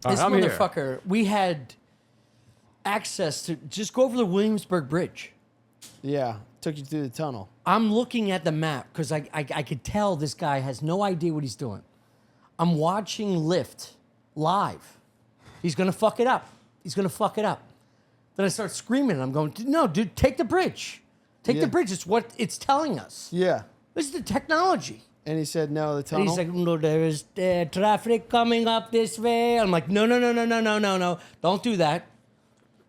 This I'm here. motherfucker, we had access to just go over the Williamsburg Bridge. Yeah, took you through the tunnel. I'm looking at the map because I could tell this guy has no idea what he's doing. I'm watching Lyft live. He's going to fuck it up. He's going to fuck it up. Then I start screaming, and I'm going, no, dude, take the bridge. Take the bridge. It's what it's telling us. Yeah. This is the technology. And he said, no, the tunnel. And he's like, no, there is traffic coming up this way. I'm like, no. Don't do that.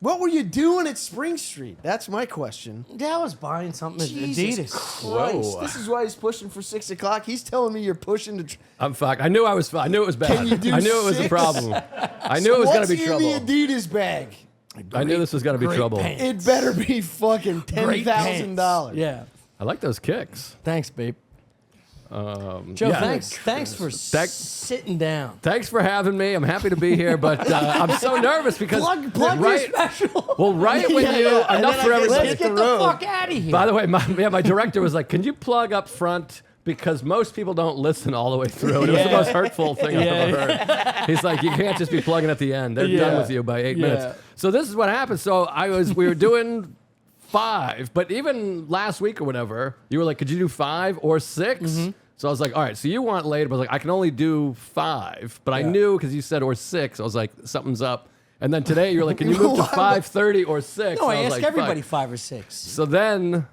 What were you doing at Spring Street? That's my question. Yeah, I was buying something at Jesus Adidas. Christ. Whoa. This is why he's pushing for 6 o'clock. He's telling me you're pushing to... I'm fucked. I knew I was. I knew it was bad. Can you do I knew it was a 6? problem. I knew it was going to be trouble. What's in the Adidas bag? I knew this was going to be great trouble. pants. It better be fucking Great $10,000. pants. Yeah. I like those kicks. Thanks, babe. Joe, thanks for sitting down. Thanks for having me. I'm happy to be here, but I'm so nervous because Plug your special. Well, right when Yeah, you yeah. enough And for then I guess everybody. Let's get the fuck out of here. By the way, my director was like, "Can you plug up front?" Because most people don't listen all the way through. And it was the most hurtful thing I've ever heard. He's like, you can't just be plugging at the end. They're done with you by 8 minutes. So this is what happened. So we were doing 5, but even last week or whatever, you were like, could you do 5 or 6? Mm-hmm. So I was like, all right, so you want later, but I was like, I can only do 5. But I knew because you said or 6, I was like, something's up. And then today you're like, can you move to 5:30 or 6? No, And I was ask like, everybody "Fine." 5 or 6. So then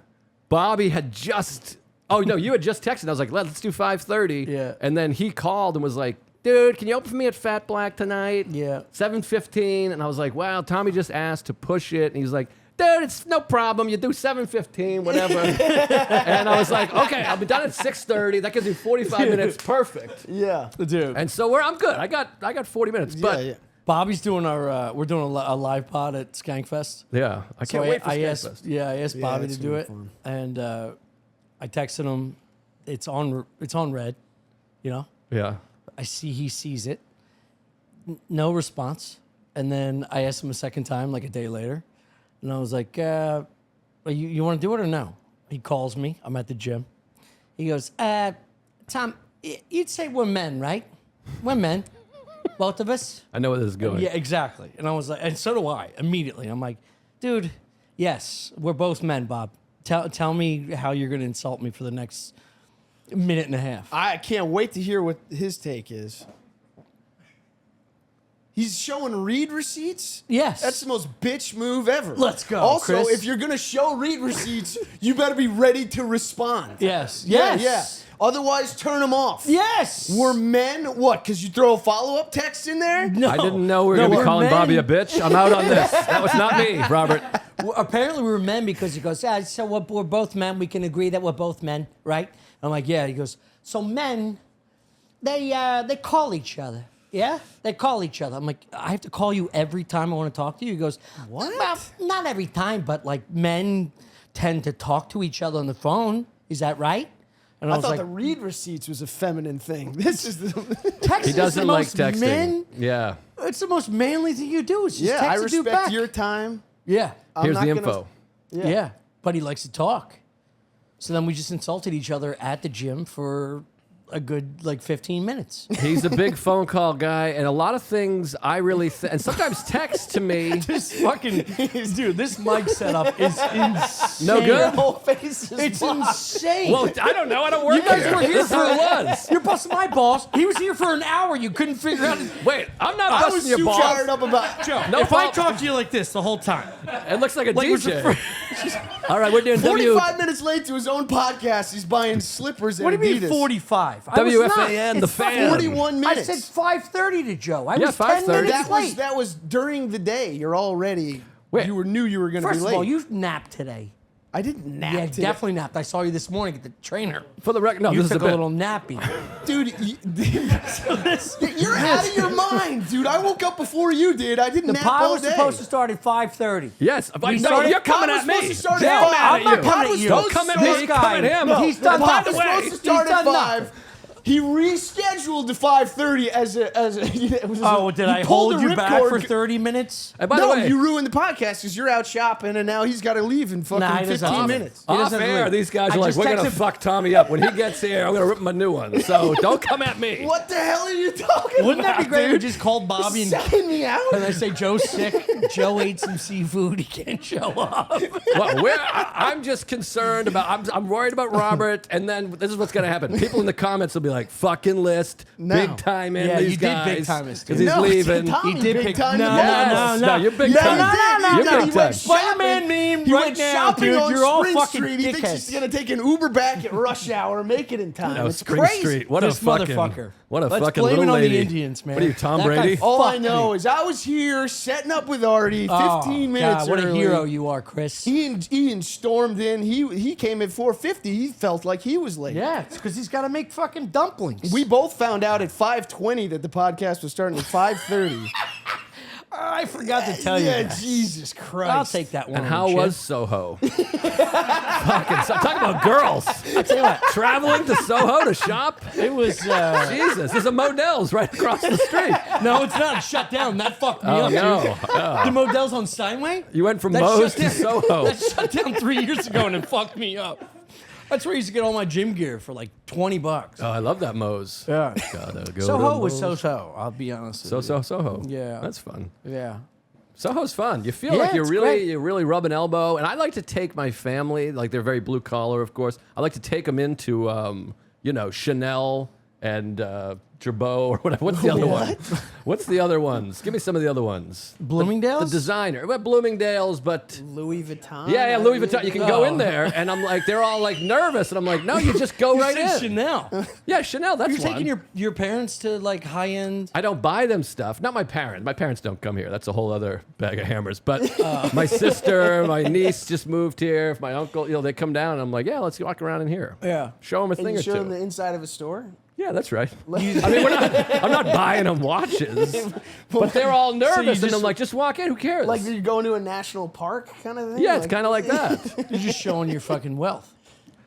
Bobby had just... Oh, no, you had just texted. I was like, let's do 5:30. Yeah. And then he called and was like, dude, can you open for me at Fat Black tonight? Yeah. 7:15. And I was like, wow, Tommy just asked to push it. And he was like, dude, it's no problem. You do 7:15, whatever. And I was like, okay, I'll be done at 6:30. That gives you 45 minutes. Perfect. Yeah. Dude. And so I'm good. I got 40 minutes. But yeah. Bobby's doing we're doing a live pod at Skankfest. yeah, I can't wait for I Skankfest. asked, I asked Bobby it's to do gonna it. be fun. And I texted him, it's on red, you know? Yeah. I see he sees it. No response. And then I asked him a second time, like a day later. And I was like, you want to do it or no? He calls me. I'm at the gym. He goes, Tom, you'd say we're men, right? We're men. Both of us? I know where this is going. Yeah, exactly. And I was like, and so do I, immediately. I'm like, dude, yes, we're both men, Bob. Tell me how you're going to insult me for the next minute and a half. I can't wait to hear what his take is. He's showing read receipts? Yes. That's the most bitch move ever. Let's go, Also, Chris. if you're going to show read receipts, you better be ready to respond. Yes. Yeah, Yes. yeah. Otherwise, turn them off. Yes. We're men? What? Because you throw a follow-up text in there? No. I didn't know we were going to be we're calling men. Bobby a bitch. I'm out on this. That was not me, Robert. Well, apparently we were men because he goes, so we're both men. We can agree that we're both men, right? I'm like, yeah. He goes, so men, they call each other. Yeah? They call each other. I'm like, I have to call you every time I want to talk to you? He goes, What? Well, not every time, but like men tend to talk to each other on the phone. Is that right? And I was thought like, the read receipts was a feminine thing. This is the... text He is doesn't the like most texting. men. Yeah. It's the most manly thing you do. Is just Yeah, text I a dude respect back. your time. Yeah. I'm Here's not the gonna- info. Yeah. But he likes to talk. So then we just insulted each other at the gym for a good 15 minutes. He's a big phone call guy, and a lot of things I really and sometimes text to me. This fucking dude, this mic setup is insane. No good? Your whole face is It's blocked. insane. Well, I don't know. I don't work you guys here. were here This is for how it was. You're busting my balls. He was here for an hour. You couldn't figure out. Wait, I'm not I was busting your too balls. fired up about... Joe, No if I fault. talk to you like this the whole time, It looks like a like DJ. All right, we're doing 45 minutes late to his own podcast, he's buying slippers what at do you mean Adidas. 45? I was not. WFAN, the It's fan. 41 I minutes. said 5:30 to Joe. I Yeah, was 10 5:30. minutes late. That was during the day. You're already... Wait. You knew you were going to be First late. of all, you napped today. I didn't nap Yeah, today. definitely napped. I saw you this morning at the trainer. For the record, no, You this is took a a bit. little nappy. Dude, you're out of your mind, dude. I woke up before you did. I didn't The nap pod all was day. supposed to start at 5:30. Yes, but no, started- you're coming Pod at was me. supposed to start Yeah, at I'm 5. mad at I'm not you. coming at you. Don't come at This me. guy- Come at him. No, he's done the pod nothing. was supposed to He's start done at 5. He rescheduled to 5:30 as a. It was Oh, did I pulled hold the you back ripcord. for 30 minutes? And by the No, way, you ruined the podcast because you're out shopping and now he's got to leave in fucking Nah, he doesn't 15 have to. minutes. He off doesn't air, leave. these guys I are like, just we're going to texted- fuck Tommy up. When he gets here, I'm going to rip him a new one. So don't come at me. What the hell are you talking Wouldn't about, that be great if we dude? just called Bobby and Second me out? I say Joe's sick. Joe ate some seafood. He can't show up. Well, I'm just concerned about. I'm worried about Robert, and then this is what's going to happen. People in the comments will be like, "Fucking list, No. big time in Yeah, these you did guys big time us, because dude. he's No, leaving." Tommy He did big pick- time no, the best. no, you're big Yeah, time. he You're did. big He time. went Spider-Man shopping. meme He right went now, shopping dude. on You're all Spring fucking Street. He thinks dickheads. he's gonna take an Uber back at rush hour and make it in time. No, It's Spring crazy. Street. What This a fucking motherfucker. What a Let's fucking blame little it on the lady. Indians, man. What are you, Tom That guy Brady? All I fucked know me. is I was here setting up with Artie 15 minutes God, what a early. hero you are, Chris. Ian stormed in. He came at 4:50. He felt like he was late. Yeah, it's because he's got to make fucking dumplings. We both found out at 5:20 that the podcast was starting at 5:30. I forgot to tell you. Yeah, guys. Jesus Christ. I'll take that one. And how Chip. was Soho? Fucking talk about girls. I'll tell you what. Traveling to Soho to shop? It was. Jesus, there's a Modell's right across the street. No, it's not. It's shut down. That fucked me Oh, up, no. dude. The Modell's on Steinway? You went from That Moe's shut to down- Soho. That shut down 3 years ago and it fucked me up. That's where I used to get all my gym gear for like $20. Oh, I love that Moe's. Yeah. Gotta go Soho to was Moe's. so-so, I'll be honest with you. Soho. Yeah. That's fun. Yeah. Soho's fun. You feel Yeah, like it's great. you really rub an elbow. And I like to take my family, like they're very blue collar, of course. I like to take them into, Chanel and Gerbeau or whatever. What's the other one? What's the other ones? Give me some of the other ones. Bloomingdale's? The designer. Well, Bloomingdale's, but Louis Vuitton. yeah, Louis Vuitton. You can go in Oh. there, and I'm like, they're all like nervous, and I'm like, no, you just go You right said in. Chanel. Yeah, Chanel. That's You're one. taking your parents to like high-end... I don't buy them stuff. Not my parents. My parents don't come here. That's a whole other bag of hammers. But my sister, my niece just moved here. My uncle, they come down, and I'm like, yeah, let's walk around in here. Yeah. Show them a And thing you or show them two. the inside of a store? Yeah, that's right. I mean, I'm not buying them watches, but they're all nervous, and I'm like, just walk in. Who cares? Like you're going to a national park kind of thing? yeah, it's kind of like that. You're just showing your fucking wealth.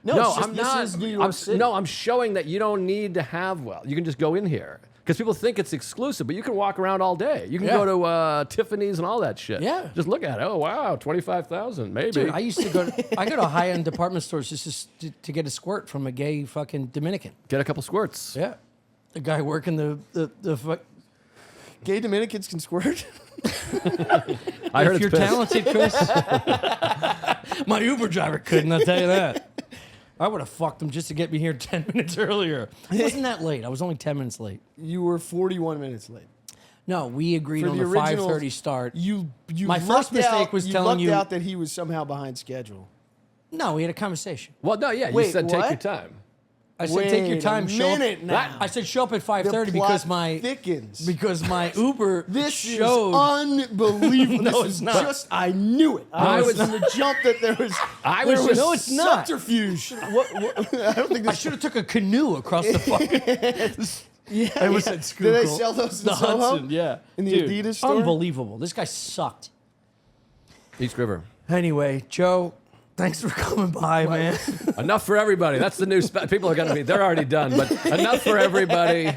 No, No, it's just, I'm this not. is New York City. No, I'm showing that you don't need to have wealth. You can just go in here. Because people think it's exclusive, but you can walk around all day. You can Yeah. go to Tiffany's and all that shit. Yeah. Just look at it. Oh, wow, 25,000, maybe. Dude, I used to go to high-end department stores just to get a squirt from a gay fucking Dominican. Get a couple squirts. Yeah. The guy working the fuck... Gay Dominicans can squirt? I heard If you're it's pissed. talented, Chris. My Uber driver couldn't, I'll tell you that. I would have fucked him just to get me here 10 minutes earlier. It wasn't that late. I was only 10 minutes late. You were 41 minutes late. No, we agreed For on the the original- 5:30 start. You My first lucked mistake out, was you telling lucked you- out that he was somehow behind schedule. No, we had a conversation. Well, no, yeah, you Wait, said take what? your time. I said, take your Wait time. a Show minute up. now. I said, show up at 5:30 The because plot my thickens. because my Uber This showed. is unbelievable. No, This it's is not. Just, I knew it. I I was was- from the jump that there was. I there was was just- No, it's not. subterfuge. What, I don't think I this. should have took a canoe across the fucking. Yeah, I was yeah. at Schuylkill. Did they sell those in the Soho? Hudson, yeah. In the Dude, Adidas store? Unbelievable. This guy sucked. East River. Anyway, Joe, thanks for coming by, man. Enough for everybody. That's the new people are going to be. They're already done, but enough for everybody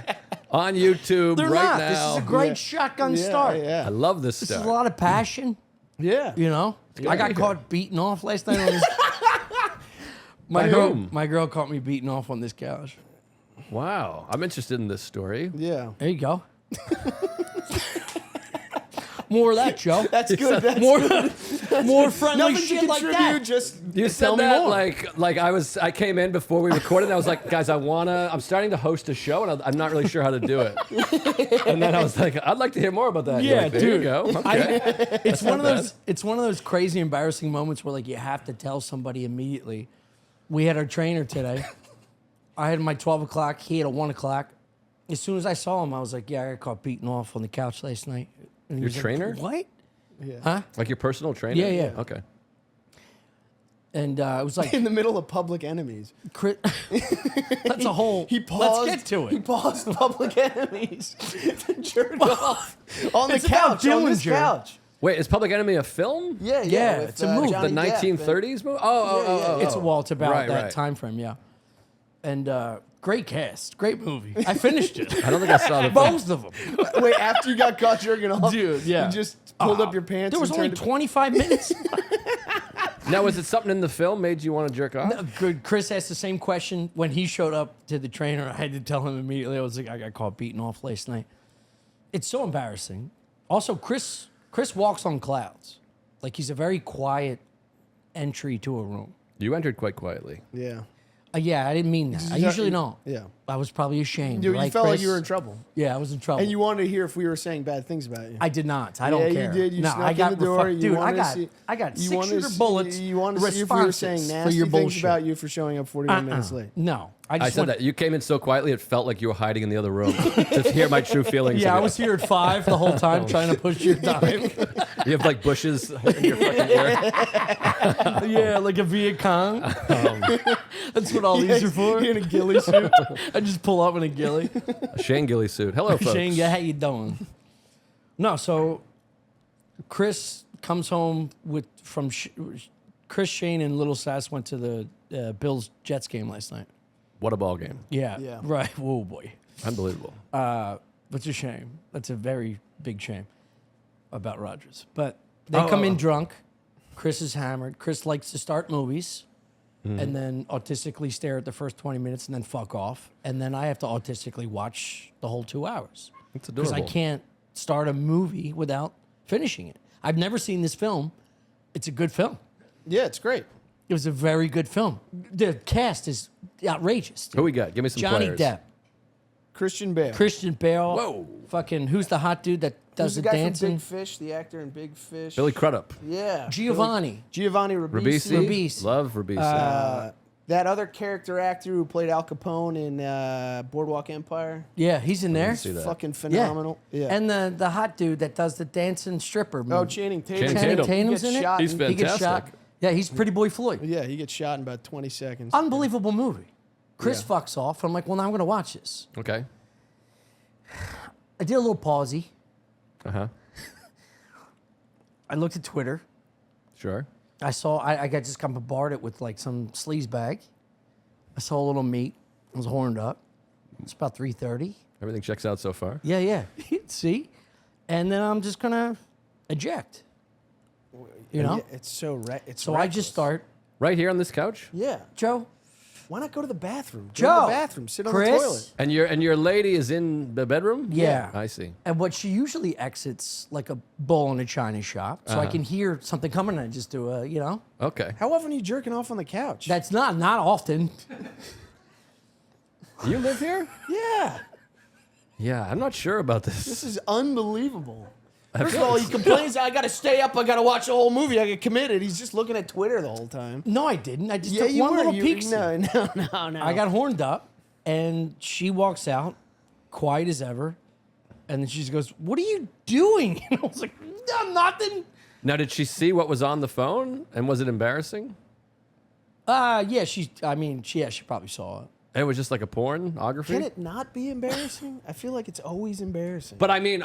on YouTube They're right not. now. This is a great Yeah. shotgun Yeah, start. I Yeah. love this This stuff. is a lot of passion. Yeah. You know, I got Yeah. caught beating off last night on this. By whom? My girl caught me beating off on this couch. Wow, I'm interested in this story. Yeah. There you go. More of that, Joe. That's good. That's More friendly nothing shit to like contribute. that. Just You tell said me that more. like I came in before we recorded. And I was like, guys, I'm starting to host a show, and I'm not really sure how to do it. And then I was like, I'd like to hear more about that. You're Yeah, like, there dude. you go. Okay. It's one of not those. It's one of those crazy, embarrassing moments where like you have to tell somebody immediately. We had our trainer today. I had my 12 o'clock. He had a 1 o'clock. As soon as I saw him, I was like, "Yeah, I got caught beating off on the couch last night." And he Your was like, trainer? What? Yeah. Huh? Like your personal trainer? Yeah, yeah. Okay. And it was like, in the middle of Public Enemies. that's a whole. He paused. Let's get to He it. paused Public Enemies to jerk off on the It's about couch. On this Dillinger. couch. Wait, is Public Enemy a film? Yeah, Yeah, with, it's a movie. Johnny The Depp 1930s movie? Oh. Yeah, It's oh. well, it's about Right, that right. time frame, yeah. And Great cast. Great movie. I finished it. I don't think I saw the film. Both of them. Wait, after you got caught jerking off, Dude, yeah. you just pulled up your pants. There was and only turned 25 minutes. Now, was it something in the film made you want to jerk off? Chris asked the same question when he showed up to the trainer. I had to tell him immediately. I was like, I got caught beating off last night. It's so embarrassing. Also, Chris walks on clouds. Like, he's a very quiet entry to a room. You entered quite quietly. Yeah. Yeah, I didn't mean that. I usually don't. Yeah. I was probably ashamed. You right, felt like Chris? you were in trouble. Yeah, I was in trouble. And you wanted to hear if we were saying bad things about you. I did not. I don't Yeah, you care. did. You no, snuck I got in the door. You Dude, wanted to see- I got you wanted to 6-shooter see- bullets. You wanted to see if we were saying responses nasty for your things bullshit. about you for showing up 41 minutes late. No, I said that. You came in so quietly, it felt like you were hiding in the other room to hear my true feelings. Yeah, of I you. was here at 5 the whole time trying to push your time. You have like bushes in your fucking ear. Yeah, like a Viet Cong. That's what all these are for. In a ghillie suit. I just pull up in a ghillie. A Shane Gilly suit. Hello, folks. Shane, yeah, how you doing? No, so Chris comes home from Chris, Shane, and Little Sass went to the Bills Jets game last night. What a ball game. Yeah, Yeah. right. Whoa, boy. Unbelievable. That's a shame. That's a very big shame about Rodgers. But they come in drunk. Chris is hammered. Chris likes to start movies and then autistically stare at the first 20 minutes and then fuck off. And then I have to autistically watch the whole 2 hours. It's Because adorable. I can't start a movie without finishing it. I've never seen this film. It's a good film. Yeah, it's great. It was a very good film. The cast is outrageous. Dude. Who we got? Give me some Johnny players. Depp, Christian Bale. Christian Bale. Whoa. Fucking, who's the hot dude that does Who's the the guy dancing? from Big Fish, the actor in Big Fish? Billy Crudup. Yeah. Giovanni. Giovanni Ribisi. Ribisi. Love Ribisi. That other character actor who played Al Capone in Boardwalk Empire. Yeah, he's in there. see that. Fucking phenomenal. Yeah. And the hot dude that does the dancing stripper movie. Oh, Channing Tatum. Channing Channing Tatum. Tatum's He in gets it. shot He's in- fantastic. He gets shot. Yeah, he's Pretty Boy Floyd. Yeah, he gets shot in about 20 seconds. Unbelievable movie. Chris Yeah. fucks off. I'm like, well, now I'm going to watch this. Okay. I did a little pausey. Uh-huh. I looked at Twitter. Sure. I saw, I got just got bombarded with like some sleaze bag. I saw a little meat. I was horned up. It's about 3:30. Everything checks out so far. Yeah. See? And then I'm just going to eject. You know? Yeah, it's so right. It's So I just reckless. start, Right here on this couch? Yeah. Joe, Why not go to the bathroom? Go to Joe, the bathroom. Sit on Chris? the toilet. And your lady is in the bedroom? Yeah. I see. and what she usually exits like a bull in a china shop, so I can hear something coming and I just do a, you know? Okay. How often are you jerking off on the couch? That's not often. You live here? yeah. Yeah, I'm not sure about This this. is unbelievable. First of all, he complains, I got to stay up. I got to watch the whole movie. I get committed. He's just looking at Twitter the whole time. No, I didn't. I just Yeah, took you one were. little You- peek. No. I got horned up, and she walks out, quiet as ever, and then she just goes, "What are you doing?" And I was like, "No, nothing." Now, did she see what was on the phone? And was it embarrassing? Yeah, she probably saw it. It was just like a pornography? Can it not be embarrassing? I feel like it's always embarrassing. But I mean,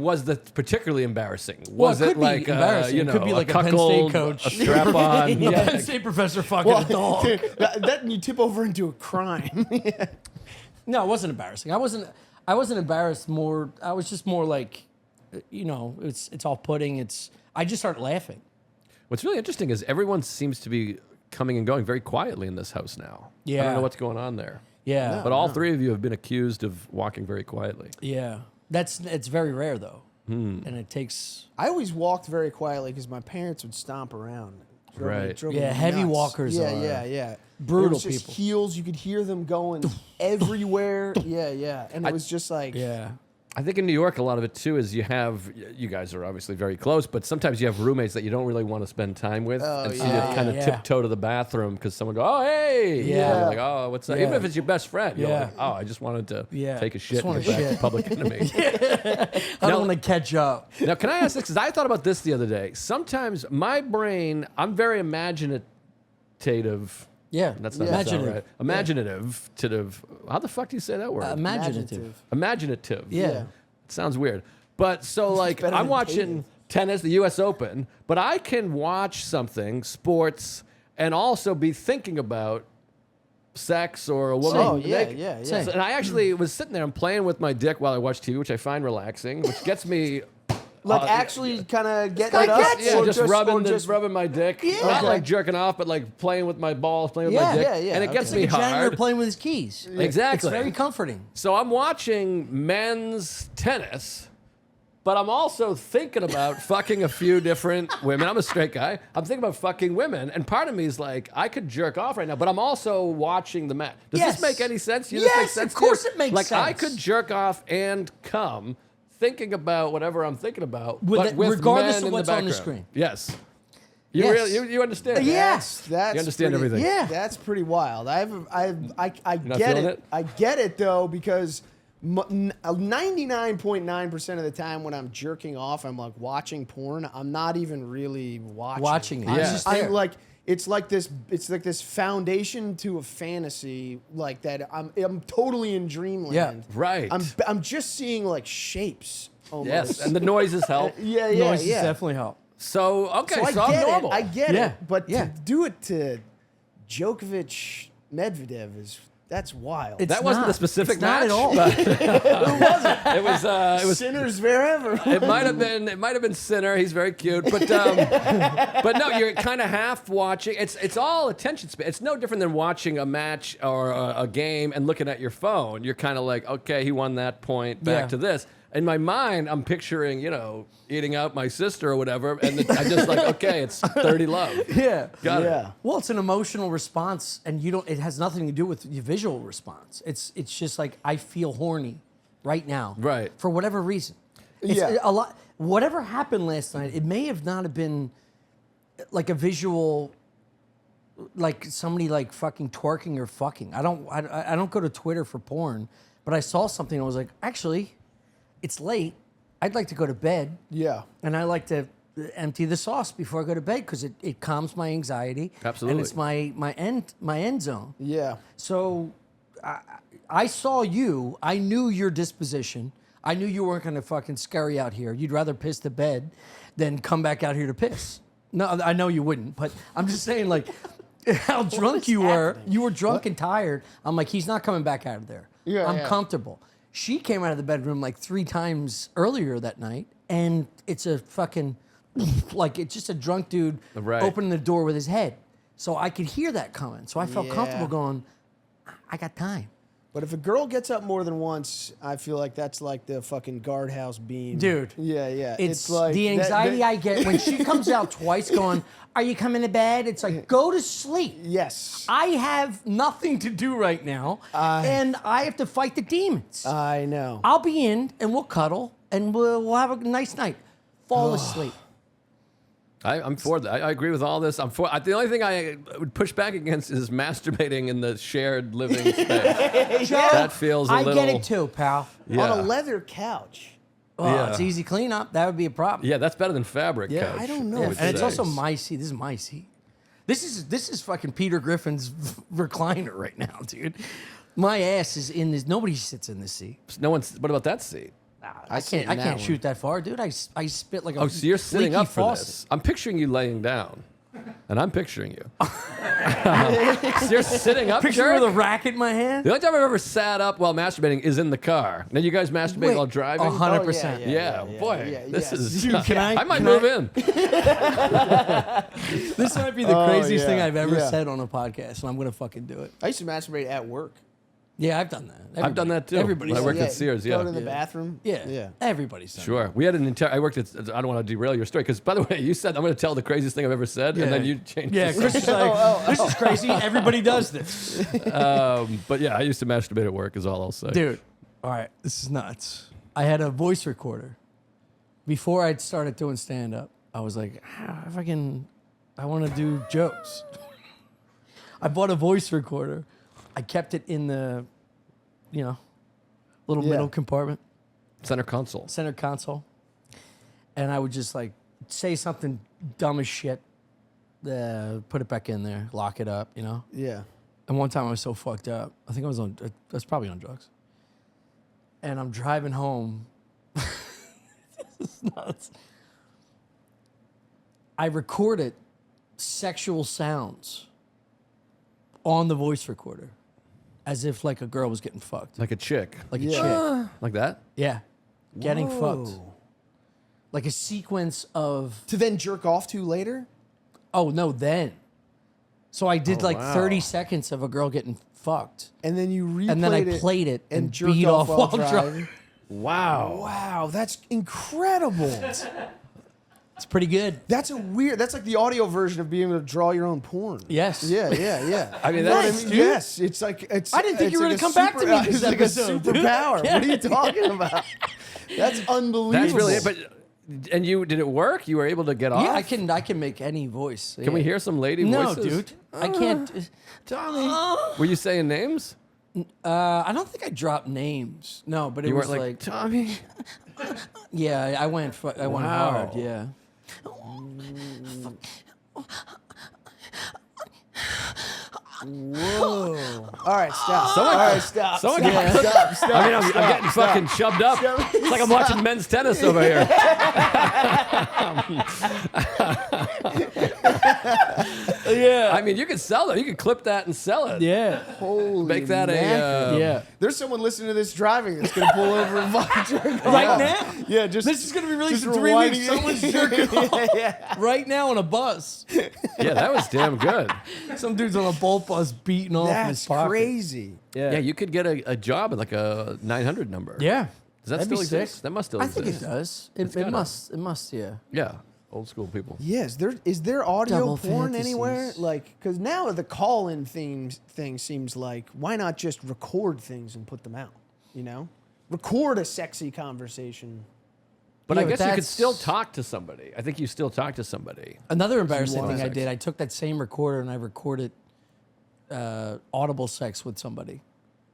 was that particularly embarrassing? Was it it could be like embarrassing. you It know, could be like a Penn State cuckold, coach. a strap-on? A Yeah. Penn State professor fucking a dog. that you tip over into a crime. No, it wasn't embarrassing. I wasn't embarrassed. I was just more like, you know, it's off-putting. I just started laughing. What's really interesting is everyone seems to be coming and going very quietly in this house now. I Yeah. don't know what's going on there. Yeah, But all three of you have been accused of walking very quietly. yeah. It's very rare though, and it takes. I always walked very quietly because my parents would stomp around. Right. Drove me Yeah, heavy nuts. walkers Yeah, are yeah. brutal It was just people. heels. You could hear them going everywhere. Yeah. And it was just like, Yeah. I think in New York, a lot of it too is you guys are obviously very close, but sometimes you have roommates that you don't really want to spend time with. Oh, and so yeah. you kind of Yeah. tiptoe to the bathroom because someone go, oh, hey. Yeah. You're like, oh, what's that? Yeah. Even if it's your best friend. You're Yeah. like, oh, I just wanted to Yeah. take a Just shit and wanna get back to shit. Public Enemy. I don't want to catch up. Now, can I ask this? Because I thought about this the other day. Sometimes my brain, I'm very imaginative. Yeah, That's not imaginative. right. Imaginative. How the fuck do you say that word? Imaginative. Imaginative. Yeah. Yeah. It sounds weird. But so, like, better I'm than watching Tatum. tennis, the U.S. Open, but I can watch something, sports, and also be thinking about sex or a woman. Oh, yeah, naked. yeah. Same. And I actually was sitting there and playing with my dick while I watched TV, which I find relaxing, which gets me. Like actually kind of getting guy it up? gets Yeah, or just rubbing my dick. Yeah. Not Okay. like jerking off, but like playing with my balls, playing with Yeah. my dick. Yeah, yeah, And it gets okay. me Like a janitor hard. playing with his keys. Exactly. It's very comforting. So I'm watching men's tennis, but I'm also thinking about fucking a few different women. I'm a straight guy. I'm thinking about fucking women, and part of me is like, I could jerk off right now, but I'm also watching the match. Does Yes. this make any sense? Does Yes, this make sense of to you? course it makes like, I sense. could jerk off and come, thinking about whatever I'm thinking about, With but the- with regardless men of in what's on the background. screen. Yes. You Yes. really you understand? Yes. That's You understand pretty- everything. Yeah. That's pretty wild. I not get feeling it. it? I get it though because 99.9% of the time when I'm jerking off, I'm like watching porn. I'm not even really watching. It. I'm Yeah. Just there. I'm like it's like this foundation to a fantasy like that. I'm totally in dreamland. Yeah. Right. I'm just seeing like shapes. Almost. Yes, and the noises help. yeah, Noises yeah. definitely help. So, okay, So so, I I'm get normal. it. I get Yeah, it. But yeah. to do it to Djokovic, Medvedev that's wild. It's That wasn't not. the specific It's not match, at all. It was Sinners wherever. it might have been Sinner. He's very cute, but no, you're kind of half watching. It's all attention span. It's no different than watching a match or a game and looking at your phone. You're kind of like, okay, he won that point. Back Yeah. to this. In my mind, I'm picturing, eating out my sister or whatever, and I just like, okay, it's 30 love. Yeah. Got Yeah. it. Well, it's an emotional response, and it has nothing to do with your visual response. It's just like I feel horny right now, Right. For whatever reason. It's Yeah. a lot. Whatever happened last night, it may have not have been like a visual, like somebody like fucking twerking or fucking. I don't go to Twitter for porn, but I saw something. And I was like, actually, it's late. I'd like to go to bed. Yeah. And I like to empty the sauce before I go to bed because it calms my anxiety. Absolutely. And it's my end zone. Yeah. So I saw you. I knew your disposition. I knew you weren't going to fucking scurry out here. You'd rather piss the bed than come back out here to piss. No, I know you wouldn't, but I'm just saying, like, how drunk you were. happening? You were drunk and tired. I'm like, he's not coming back out of there. Yeah, I'm yeah. comfortable. She came out of the bedroom like 3 times earlier that night, and it's a fucking, like, it's just a drunk dude Right. opening the door with his head. So I could hear that coming. So I felt Yeah. comfortable going, I got time. But if a girl gets up more than once, I feel like that's like the fucking guardhouse beam. Dude. Yeah, yeah. It's like the anxiety I get when she comes out twice going, are you coming to bed? It's like, go to sleep. Yes. I have nothing to do right now, and I have to fight the demons. I know. I'll be in, and we'll cuddle, and we'll have a nice night. Fall asleep. I'm for that. I agree with all this. I'm for. The only thing I would push back against is masturbating in the shared living space. Joe, That feels a I get little- it too, pal. Yeah. On a leather couch. Oh, Yeah. it's easy cleanup. That would be a problem. Yeah, that's better than fabric Yeah, couch. I don't know would if And it's say. also my seat. This is my seat. This is fucking Peter Griffin's recliner right now, dude. My ass is in this. Nobody sits in this seat. No one's. What about that seat? I sit can't. in I that can't one. shoot that far, dude. I spit like a. Oh, so you're sitting leaky up for faucet. this. I'm picturing you laying down, and I'm picturing you. So you're sitting up, Picture jerk? with a racket in my hand. The only time I've ever sat up while masturbating is in the car. Now you guys masturbate while driving? 100%. Oh, Yeah, boy, yeah, this yes. is. Dude, can I- might can move I- in. This might be the Oh, craziest thing yeah, I've ever yeah. said on a podcast, and I'm gonna fucking do it. I used to masturbate at work. Yeah, I've done that. I've done that too. Everybody's When I done worked that. at Sears. Go Yeah. to the bathroom. Yeah, Yeah. Everybody's done Sure. We had an entire. I worked at. I don't want to derail your story because, by the way, you said I'm going to tell the craziest thing I've ever said, that. and then you changed. Yeah, the Chris is like, this is crazy. Everybody does this, subject. But yeah, I used to masturbate at work. Is all I'll say. dude. All right, this is nuts. I had a voice recorder before I started doing stand up. I was like, I want to do jokes. I bought a voice recorder. I kept it in the, little Yeah. middle compartment, Center console. center console, and I would just like say something dumb as shit, put it back in there, lock it up, Yeah. And one time I was so fucked up. I think I was probably on drugs. And I'm driving home. This is nuts. I recorded sexual sounds on the voice recorder. as if like a girl was getting fucked. Like a chick. Like a Yeah. chick. Like that? Yeah. Getting fucked. Whoa. Like a sequence of, To then jerk off to later? oh no, then. So I did like wow. 30 seconds of a girl getting fucked. And then you replayed And then I it played it and jerked beat off while driving. driving. Wow. Wow, that's incredible. It's pretty good. That's like the audio version of being able to draw your own porn. Yes. Yeah, yeah, yeah. I mean, You know what that's- I mean? Yes, it's like it's. I didn't think it's you were like gonna a come back to me super- this It's like episode, a dude. superpower. Yeah. What are you talking about? That's unbelievable. That's really it. But and did it work? You were able to get off? Yeah, I can make any voice. Can we hear some lady No, voices? dude. I can't. Tommy. Were you saying names? I don't think I dropped names. No, but it You was weren't like, Tommy. yeah, I went Wow. hard. Yeah. Whoa. All right, stop. Someone- All right, stop. someone stop, got- stop. I mean, I'm getting fucking shoved up. It's like I'm watching men's tennis over here. Yeah. I mean, you could sell it. You could clip that and sell it. Yeah. Holy Make that mackerel. a. Yeah. There's someone listening to this driving that's gonna pull over and fucking jerk off. Right now? Yeah, just This is gonna be released just in 3 weeks. rewinding it. Someone's jerking off yeah. right now on a bus. Yeah, that was damn good. Some dude's on a bolt bus beating off in his That's pocket. crazy. Yeah, you could get a job at like a 900 number. Yeah. Does that That'd still be sick. exist? That must still I exist. think it does. It gotta. must. It must. Yeah. Yeah, old school people. Yes, is there audio Double porn anywhere? fantasies. Like, because now the call-in thing seems like, why not just record things and put them out? You know, record a sexy conversation. But Yeah, I but guess you could that's- still talk to somebody. I think you still talk to somebody. Another embarrassing want thing I sex. did, I took that same recorder and I recorded audible sex with somebody.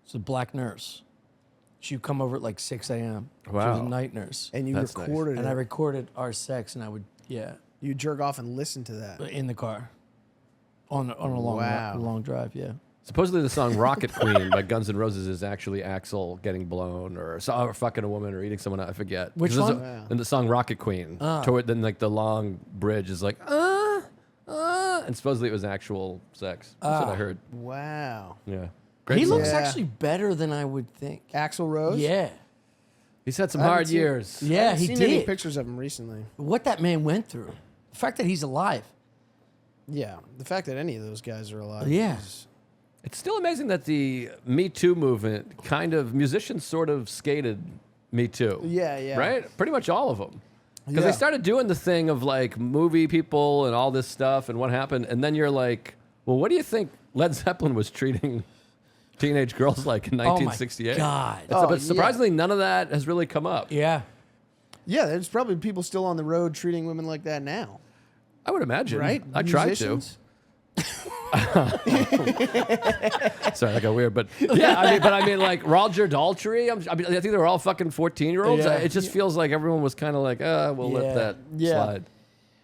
It's a black nurse. She'd come over at like 6 a.m. She was Wow. a night nurse. And you That's nice. recorded And I it. recorded our sex and I would, You jerk off and listen to that. in the car. On a long, Wow. long drive, yeah. Supposedly the song Rocket Queen by Guns N' Roses is actually Axl getting blown or fucking a woman or eating someone, I forget. Which 'Cause there's one? And the song Rocket Queen. Toward then like the long bridge is like, and supposedly it was actual sex. That's what I heard. Wow. Yeah. He song. looks Yeah. actually better than I would think. Axl Rose? Yeah. He's had some I haven't hard seen- years. I Yeah, haven't he seen any did. pictures of him recently. What that man went through. The fact that he's alive. Yeah, the fact that any of those guys are alive. Yeah. is- It's still amazing that the Me Too movement musicians sort of skated Me Too. Yeah, yeah. Right? Pretty much all of them. Because Yeah. they started doing the thing of like movie people and all this stuff and what happened. And then you're like, well, what do you think Led Zeppelin was treating teenage girls like in 1968? God. Oh, But surprisingly, none of that has really come up. Yeah. Yeah, there's probably people still on the road treating women like that now. I would imagine. Right? I tried Musicians? to. Sorry, that got weird. But yeah, I mean, like Roger Daltrey. I think they were all fucking 14-year-olds. Yeah. It just feels like everyone was kind of like, we'll Yeah. let that Yeah. slide.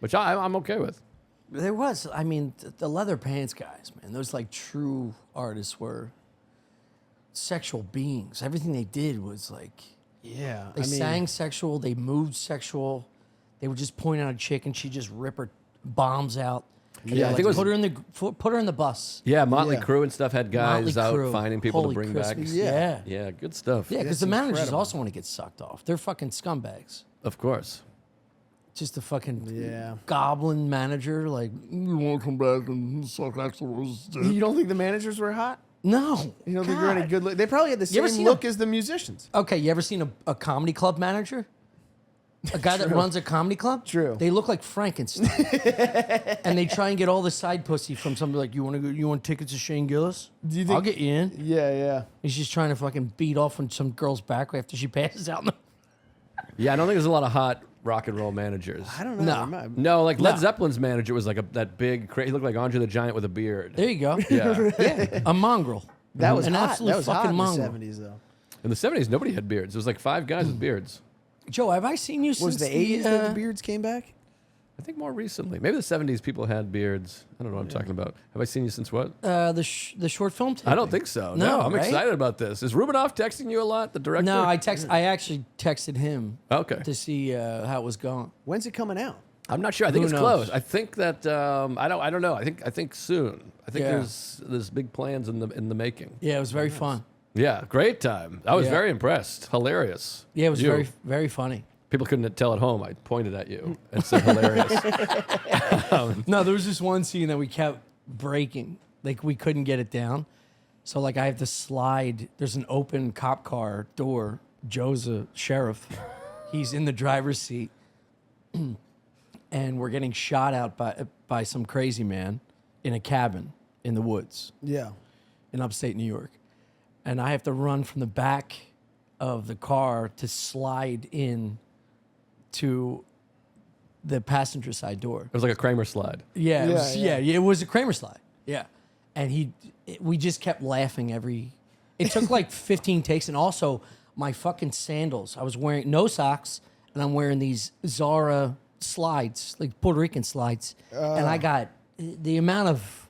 Which I'm okay with. There was, I mean, the leather pants guys, man. Those like true artists were sexual beings. Everything they did was like, Yeah. they sang sexual, they moved sexual. They would just point out a chick and she'd just rip her bombs out. And Yeah, I they're think it was- put her in the bus. Yeah, Motley Yeah. Crue and stuff had guys Motley out Crue, finding people Holy to bring Christmas. back. Yeah. Yeah, good stuff. Yeah, because That's the managers incredible. also want to get sucked off. They're fucking scumbags. Of course. Just a fucking Yeah. goblin manager. Like, you want to come back and suck Axl Rose's dick? You don't think the managers were hot? No. You don't think they're any God. good look? They probably had the You ever same seen look a- as the musicians. Okay, you ever seen a comedy club manager? A guy that runs a comedy club? True. They look like Frankenstein. And they try and get all the side pussy from somebody like, you want tickets to Shane Gillis? Do you I'll think? get you in. Yeah, yeah. He's just trying to fucking beat off on some girl's back after she passes out. Yeah, I don't think there's a lot of hot rock and roll managers. I don't know. No. There might- No, like Led No. Zeppelin's manager was like that big, he looked like Andre the Giant with a beard. There you go. Yeah. Yeah, a mongrel. That was an hot. absolute That was fucking hot in the mongrel. 70s, though. In the 70s, nobody had beards. It was like 5 guys with beards. Joe, have I seen you since Was the 80s that the beards came back? I think more recently. Maybe the 70s people had beards. I don't know what I'm talking about. Have I seen you since what? the short film taping? I don't think so. No, I'm right? excited about this. Is Rubinoff texting you a lot, the director? No, I actually texted him Okay. to see how it was going. When's it coming out? I'm not sure. I think Who it's knows? close. I think that I don't know. I think soon. I think Yeah. there's big plans in the making. Yeah, it was very fun. Yeah, great time. I was Yeah. very impressed. Hilarious. Yeah, it was You. very, very funny. People couldn't tell at home. I pointed at you and said hilarious. No, there was this one scene that we kept breaking. Like, we couldn't get it down. So, like, I have to slide. There's an open cop car door. Joe's a sheriff. He's in the driver's seat. And we're getting shot out by some crazy man in a cabin in the woods Yeah. in upstate New York. And I have to run from the back of the car to slide in to the passenger side door. It was like a Kramer slide. Yeah, it Yeah, was, yeah. it was a Kramer slide. Yeah. And we just kept laughing it took like 15 takes. And also my fucking sandals, I was wearing no socks and I'm wearing these Zara slides, like Puerto Rican slides. And I got the amount of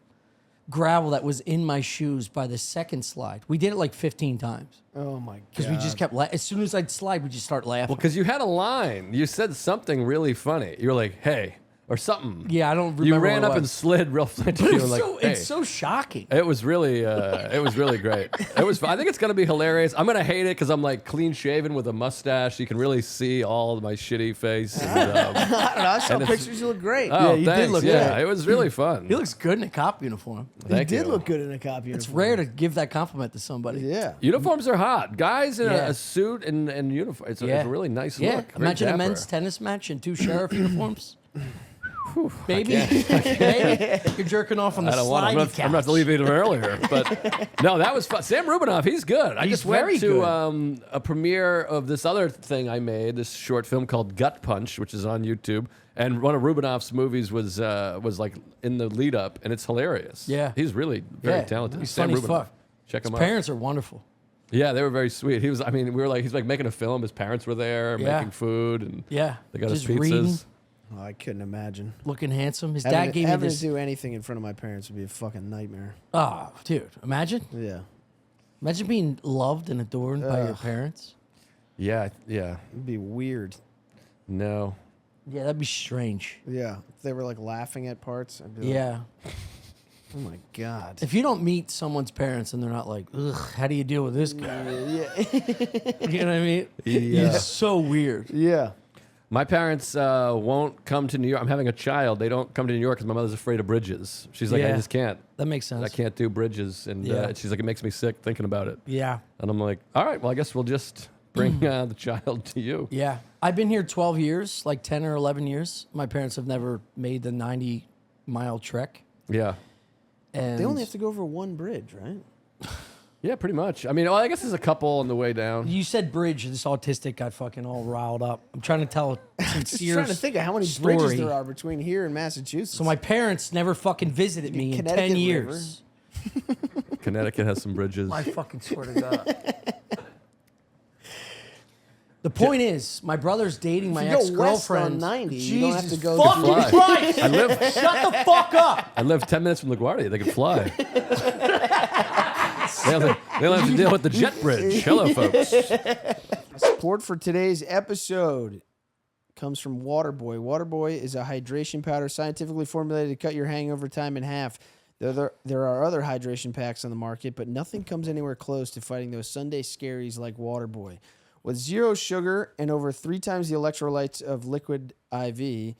gravel that was in my shoes by the second slide. We did it like 15 times Oh my god. because we just kept as soon as I'd slide, we just start laughing. Well, because you had a line. You said something really funny. You were like, "Hey," or something. Yeah, I don't remember. You ran what up it and was. slid real flat to But you and like, "Hey." it's so shocking. It was really great. It was. I think it's gonna be hilarious. I'm gonna hate it because I'm like clean shaven with a mustache. You can really see all of my shitty face. And, I don't know. I saw and it's- pictures. You look great. oh, you did thanks. look yeah, good. it was really fun. He looks good in a cop uniform. he Thank did you. look good in a cop uniform. It's rare to give that compliment to somebody. Yeah. Uniforms are hot. Guys in Yeah. a suit and uniform. It's a really nice Yeah. look. Very Imagine a dapper. men's tennis match in 2 sheriff uniforms. Baby, maybe you're jerking off on the I don't want. slidey I'm couch. not to leave even earlier, but no, that was fun. Sam Rubinoff, he's good. I He's just went very to good. a premiere of this other thing I made, this short film called Gut Punch, which is on YouTube. And one of Rubinoff's movies was like in the lead up, and it's hilarious. Yeah. he's really very Yeah, talented. he's Sam funny as Rubinoff. fuck. Check him His out. parents are wonderful. Yeah, they were very sweet. He was. I mean, we were like, he's like making a film. His parents were there, Yeah. making food, and Yeah, they got just us pizzas. reading, Oh, I couldn't imagine. looking handsome. His dad gave me having this. to do anything in front of my parents would be a fucking nightmare. Oh, dude, imagine Yeah. being loved and adored by your parents. Yeah. It'd be weird. No. Yeah, that'd be strange. Yeah. If they were like laughing at parts, I'd be like, Yeah. oh my God. If you don't meet someone's parents and they're not like, ugh, how do you deal with this guy? Yeah. You know what I mean? Yeah. It's so weird. Yeah. My parents won't come to New York. I'm having a child. They don't come to New York because my mother's afraid of bridges. She's like, I Yeah. just can't. That makes sense. I can't do bridges. And Yeah. she's like, it makes me sick thinking about it. Yeah. And I'm like, all right, well, I guess we'll just bring the child to you. Yeah. I've been here 12 years, like 10 or 11 years. My parents have never made the 90-mile trek. Yeah. And They only have to go over one bridge, right? Yeah, pretty much. I mean, well, I guess there's a couple on the way down. You said bridge. This autistic got fucking all riled up. I'm trying to tell a Just sincere trying to think of how many story. bridges there are between here and Massachusetts. So my parents never fucking visited me in 10 Connecticut years. Connecticut has some bridges. I fucking swear to God. The point is, my brother's dating my If you go west ex-girlfriend. on 90, Jesus you don't have to go fucking Fly. Christ! I live Shut the fuck up! I live 10 minutes from LaGuardia. They can fly. They don't have to deal with the jet bridge. Hello, folks. Support for today's episode comes from Waterboy. Waterboy is a hydration powder scientifically formulated to cut your hangover time in half. There are other hydration packs on the market, but nothing comes anywhere close to fighting those Sunday scaries like Waterboy. With 0 sugar and over 3 times the electrolytes of liquid IV,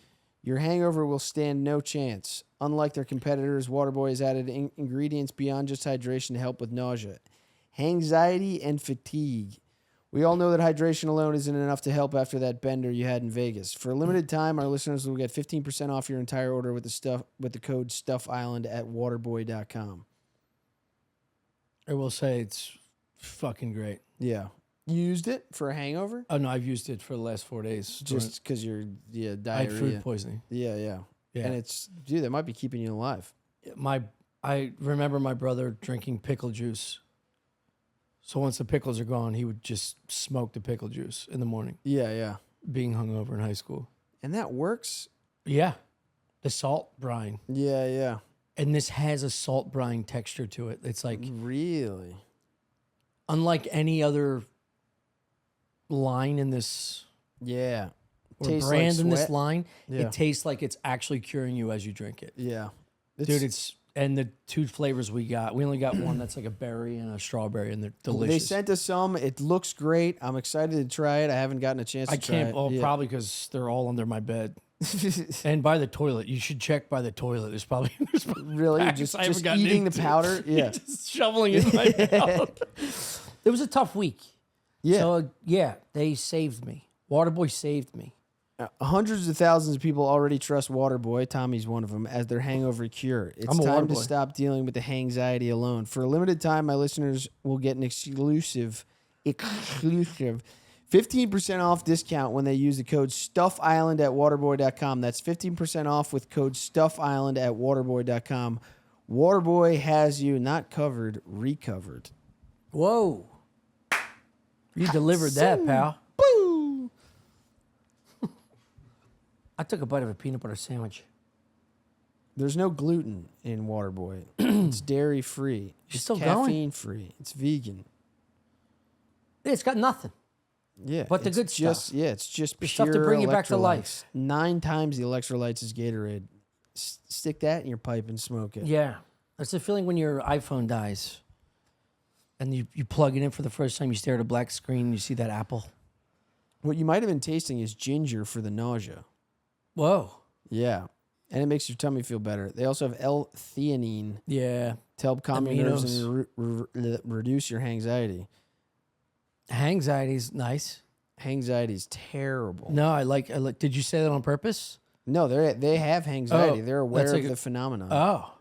your hangover will stand no chance. Unlike their competitors, Waterboy has added ingredients beyond just hydration to help with nausea, anxiety, and fatigue. We all know that hydration alone isn't enough to help after that bender you had in Vegas. For a limited time, our listeners will get 15% off your entire order with the code StuffIsland at waterboy.com. I will say it's fucking great. Yeah. You used it for a hangover? Oh no, I've used it for the last 4 days. Just because you're I had diarrhea. food poisoning. Yeah. Yeah. And it's, dude, that might be keeping you alive. I remember my brother drinking pickle juice. So once the pickles are gone, he would just smoke the pickle juice in the morning, Yeah. being hungover in high school. And that works? Yeah. The salt brine. Yeah. And this has a salt brine texture to it. It's like, Really? unlike any other line in this. Yeah. Tastes brand like in this sweat. line, Yeah. it tastes like it's actually curing you as you drink it. Yeah. Dude, it's and the 2 flavors we only got one that's like a berry and a strawberry, and they're delicious. They sent us some. It looks great. I'm excited to try it. I haven't gotten a chance to try it. Probably because they're all under my bed. And by the toilet. You should check by the toilet. There's probably Really? packs Just I haven't gotten eating the into. powder? Yeah. Just shoveling it in my mouth. It was a tough week. Yeah. So, they saved me. Waterboy saved me. Hundreds of thousands of people already trust Waterboy, Tommy's one of them, as their hangover cure. It's I'm a time to Waterboy. stop dealing with the hangxiety alone. For a limited time, my listeners will get an exclusive 15% off discount when they use the code StuffIsland at waterboy.com. That's 15% off with code StuffIsland at waterboy.com. Waterboy has you not covered, recovered. Whoa. You delivered that, pal. Boo! I took a bite of a peanut butter sandwich. There's no gluten in Waterboy. It's dairy free. It's still caffeine free. It's vegan. It's got nothing. Yeah, But the it's good just, stuff. Yeah, it's just The pure stuff to bring you back to electrolytes. life. 9 times the electrolytes is Gatorade. Stick that in your pipe and smoke it. Yeah. That's the feeling when your iPhone dies and you plug it in for the first time, you stare at a black screen and you see that apple. What you might have been tasting is ginger for the nausea. Whoa. Yeah, and it makes your tummy feel better. They also have L-theanine Yeah. to help calm your nerves Aminos. and reduce your anxiety. Anxiety's nice. Anxiety is terrible. No, I like. Did you say that on purpose? No, they have anxiety. Oh, They're aware that's of like the phenomenon. Oh.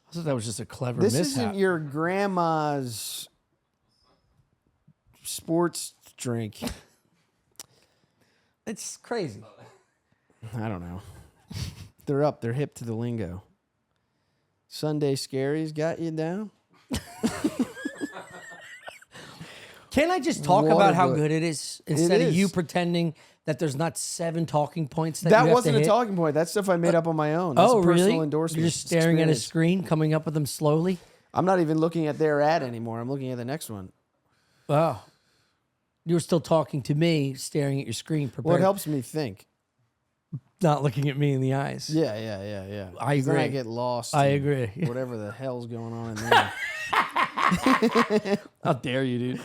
I thought that was just a clever This mishap. isn't your grandma's sports drink. It's crazy. I don't know. They're up. They're hip to the lingo. Sunday Scaries got you down? Can I just talk about how Waterboy. good it is instead of is. you pretending that there's not 7 talking points that That you have wasn't to a hit? talking point. That's stuff I made up on my own. That's Oh, a personal really? endorsement. You're just staring at a Experience. screen, coming up with them slowly? I'm not even looking at their ad anymore. I'm looking at the next one. Wow. You were still talking to me, staring at your screen, prepared, Well, it helps me think. not looking at me in the eyes. Yeah. I 'Cause then I agree. get lost. I in agree. Whatever the hell's going on in there. How dare you, dude?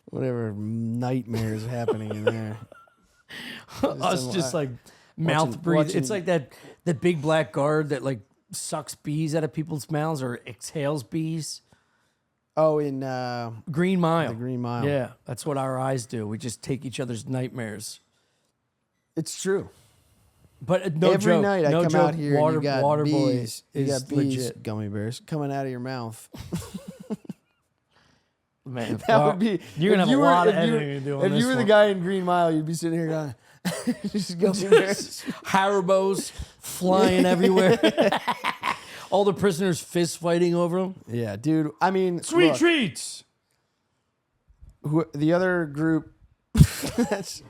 Whatever nightmares happening in there. Us just like mouth breathe. watching- It's like that big black guard that like sucks bees out of people's mouths or exhales bees. Oh, in Green Mile. the Green Mile. Yeah, that's what our eyes do. We just take each other's nightmares. It's true. But no Every joke, night I no come joke, out here and you got Waterboy bees. You is got bees, legit. gummy bears coming out of your mouth. Man, That well, would be. you're gonna if have you a were- lot of if you- editing to do on If this you were the one. guy in Green Mile, you'd be sitting here going, just gummy bears. Haribos flying everywhere. All the prisoners fist fighting over them. Yeah, dude. I mean, Sweet look, treats. the other group that's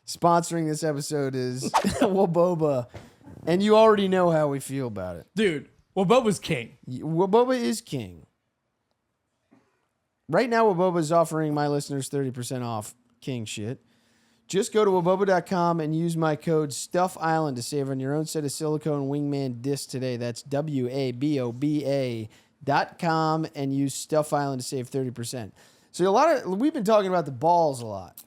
sponsoring this episode is Waboba, and you already know how we feel about it. Dude, Waboba's king. Waboba is king. Right now, Waboba is offering my listeners 30% off king shit. Just go to waboba.com and use my code StuffIsland to save on your own set of silicone wingman discs today. That's WABOBA.com and use Stuff Island to save 30%. So we've been talking about the balls a lot.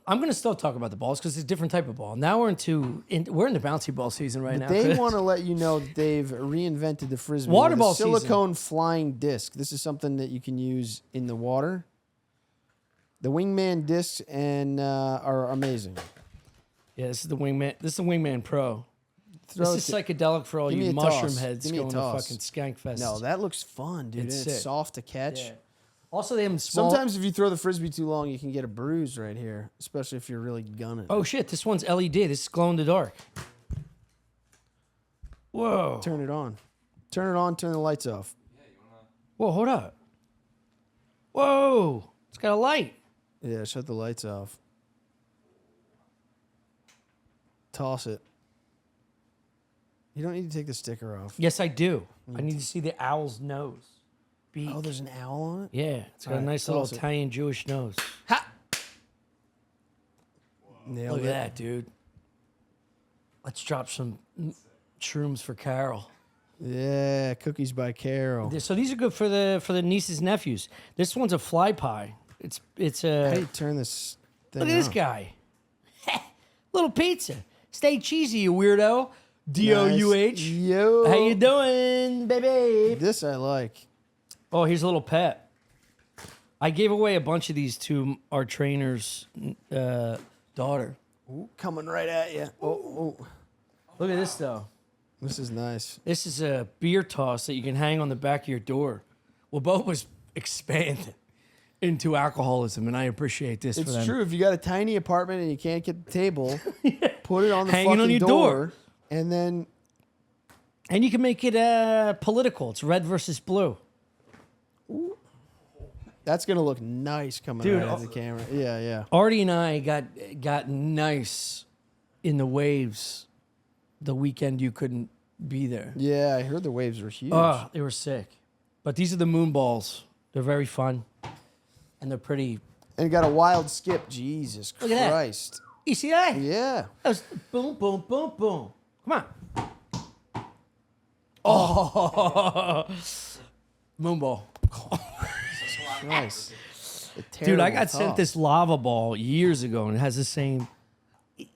I'm gonna still talk about the balls because it's a different type of ball. Now we're in the bouncy ball season right now. They want to let you know that they've reinvented the frisbee. Water with a ball season. silicone flying disc. This is something that you can use in the water. The wingman discs are amazing. Yeah, this is the Wingman. This is the Wingman Pro. Throw This is it to- psychedelic for all give me you a mushroom toss. heads Give me a going to toss. fucking skank fest. No, that looks fun, dude. It's And it's sick. soft to catch. Yeah. Also, they have them small. Sometimes if you throw the frisbee too long, you can get a bruise right here, especially if you're really gunning. Oh shit! This one's LED. This is glow in the dark. Whoa! Turn it on. Turn it on. Turn the lights off. Whoa! Hold up. Whoa! It's got a light. Yeah, shut the lights off. Toss it. You don't need to take the sticker off. Yes, I do. I need to see the owl's nose. Beak. Oh, there's an owl on it? Yeah, it's got a Alright, nice little toss it. Italian Jewish nose. Ha! Nailed Look it. at that, dude. Let's drop some shrooms for Carol. Yeah, cookies by Carol. So these are good for the nieces and nephews. This one's a fly pie. It's How do a you turn this thing look at this on? guy. Little pizza. Stay cheesy, you weirdo. DOUH. Nice. Yo. How you doing, baby? This I like. Oh, here's a little pet. I gave away a bunch of these to our trainer's daughter. Ooh, coming right at you. Oh. Look at this though. This is nice. This is a beer toss that you can hang on the back of your door. Well, Waboba's expanded into alcoholism, and I appreciate this for It's them. true. If you got a tiny apartment and you can't get the table, put it on the Hang it on fucking your door, door. and then And you can make it political. It's red versus blue. that's gonna look nice coming Dude, out of the camera. Yeah. Artie and I got nice in the waves the weekend you couldn't be there. Yeah, I heard the waves were huge. Oh, they were sick. But these are the moon balls. They're very fun. And they're pretty. And got a wild skip. Jesus Look at that. Christ. You see that? Yeah. That was boom, boom, boom, boom. Come on. Oh. Moonball. Nice. Dude, I got sent this lava ball years ago, and it has the same.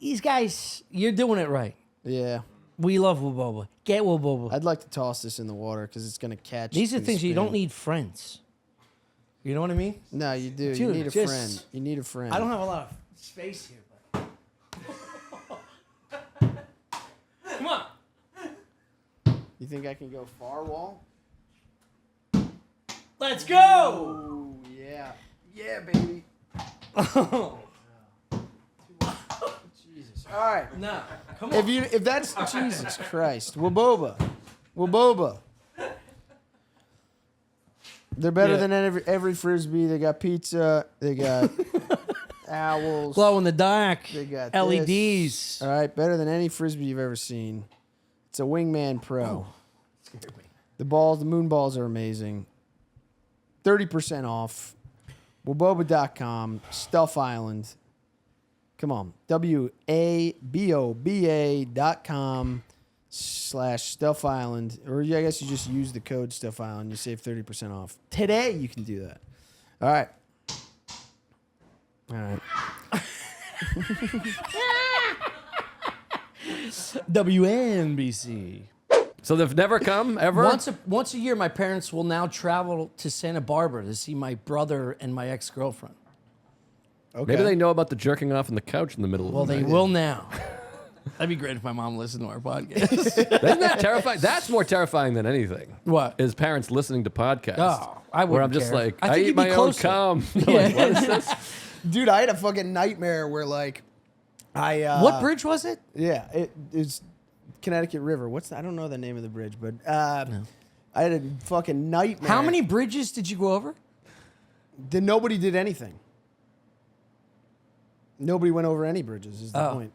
These guys, you're doing it right. Yeah. We love Waboba. Get Waboba. I'd like to toss this in the water because it's gonna catch. These are and things you spin. don't need friends. You know what I mean? No, you do. You Dude, need a just- friend. You need a friend. I don't have a lot of space here, but. Come on. You think I can go far wall? Let's go. Oh yeah. Yeah, baby. Jesus. All right. No, come on. If that's Jesus Christ, Waboba. They're better Yeah. than every frisbee. They got pizza. They got owls. Glow in the dark. They got LEDs. this. All right, better than any frisbee you've ever seen. It's a Wingman Pro. Scared me. The moon balls are amazing. 30% off. Waboba.com. Stuff Island. Come on. WABOBA.com/Stuff Island. Or I guess you just use the code Stuff Island. You save 30% off. Today you can do that. All right. All right. WNBC. So they've never come ever. Once a year, my parents will now travel to Santa Barbara to see my brother and my ex-girlfriend. Okay. Maybe they know about the jerking off on the couch in the middle Well, of the they night. will now. That'd be great if my mom listened to our podcast. Isn't that terrifying? That's more terrifying than anything. What? Is parents listening to podcasts? Oh, I Where I'm wouldn't just care. like, I I think eat you'd be my own closer. cum. Like, what is this? Dude, I had a fucking nightmare where like What bridge was it? Yeah, it's Connecticut River. I don't know the name of the bridge, but I had a fucking nightmare. How many bridges did you go over? Nobody did anything. Nobody went over any bridges. Is the Oh. point?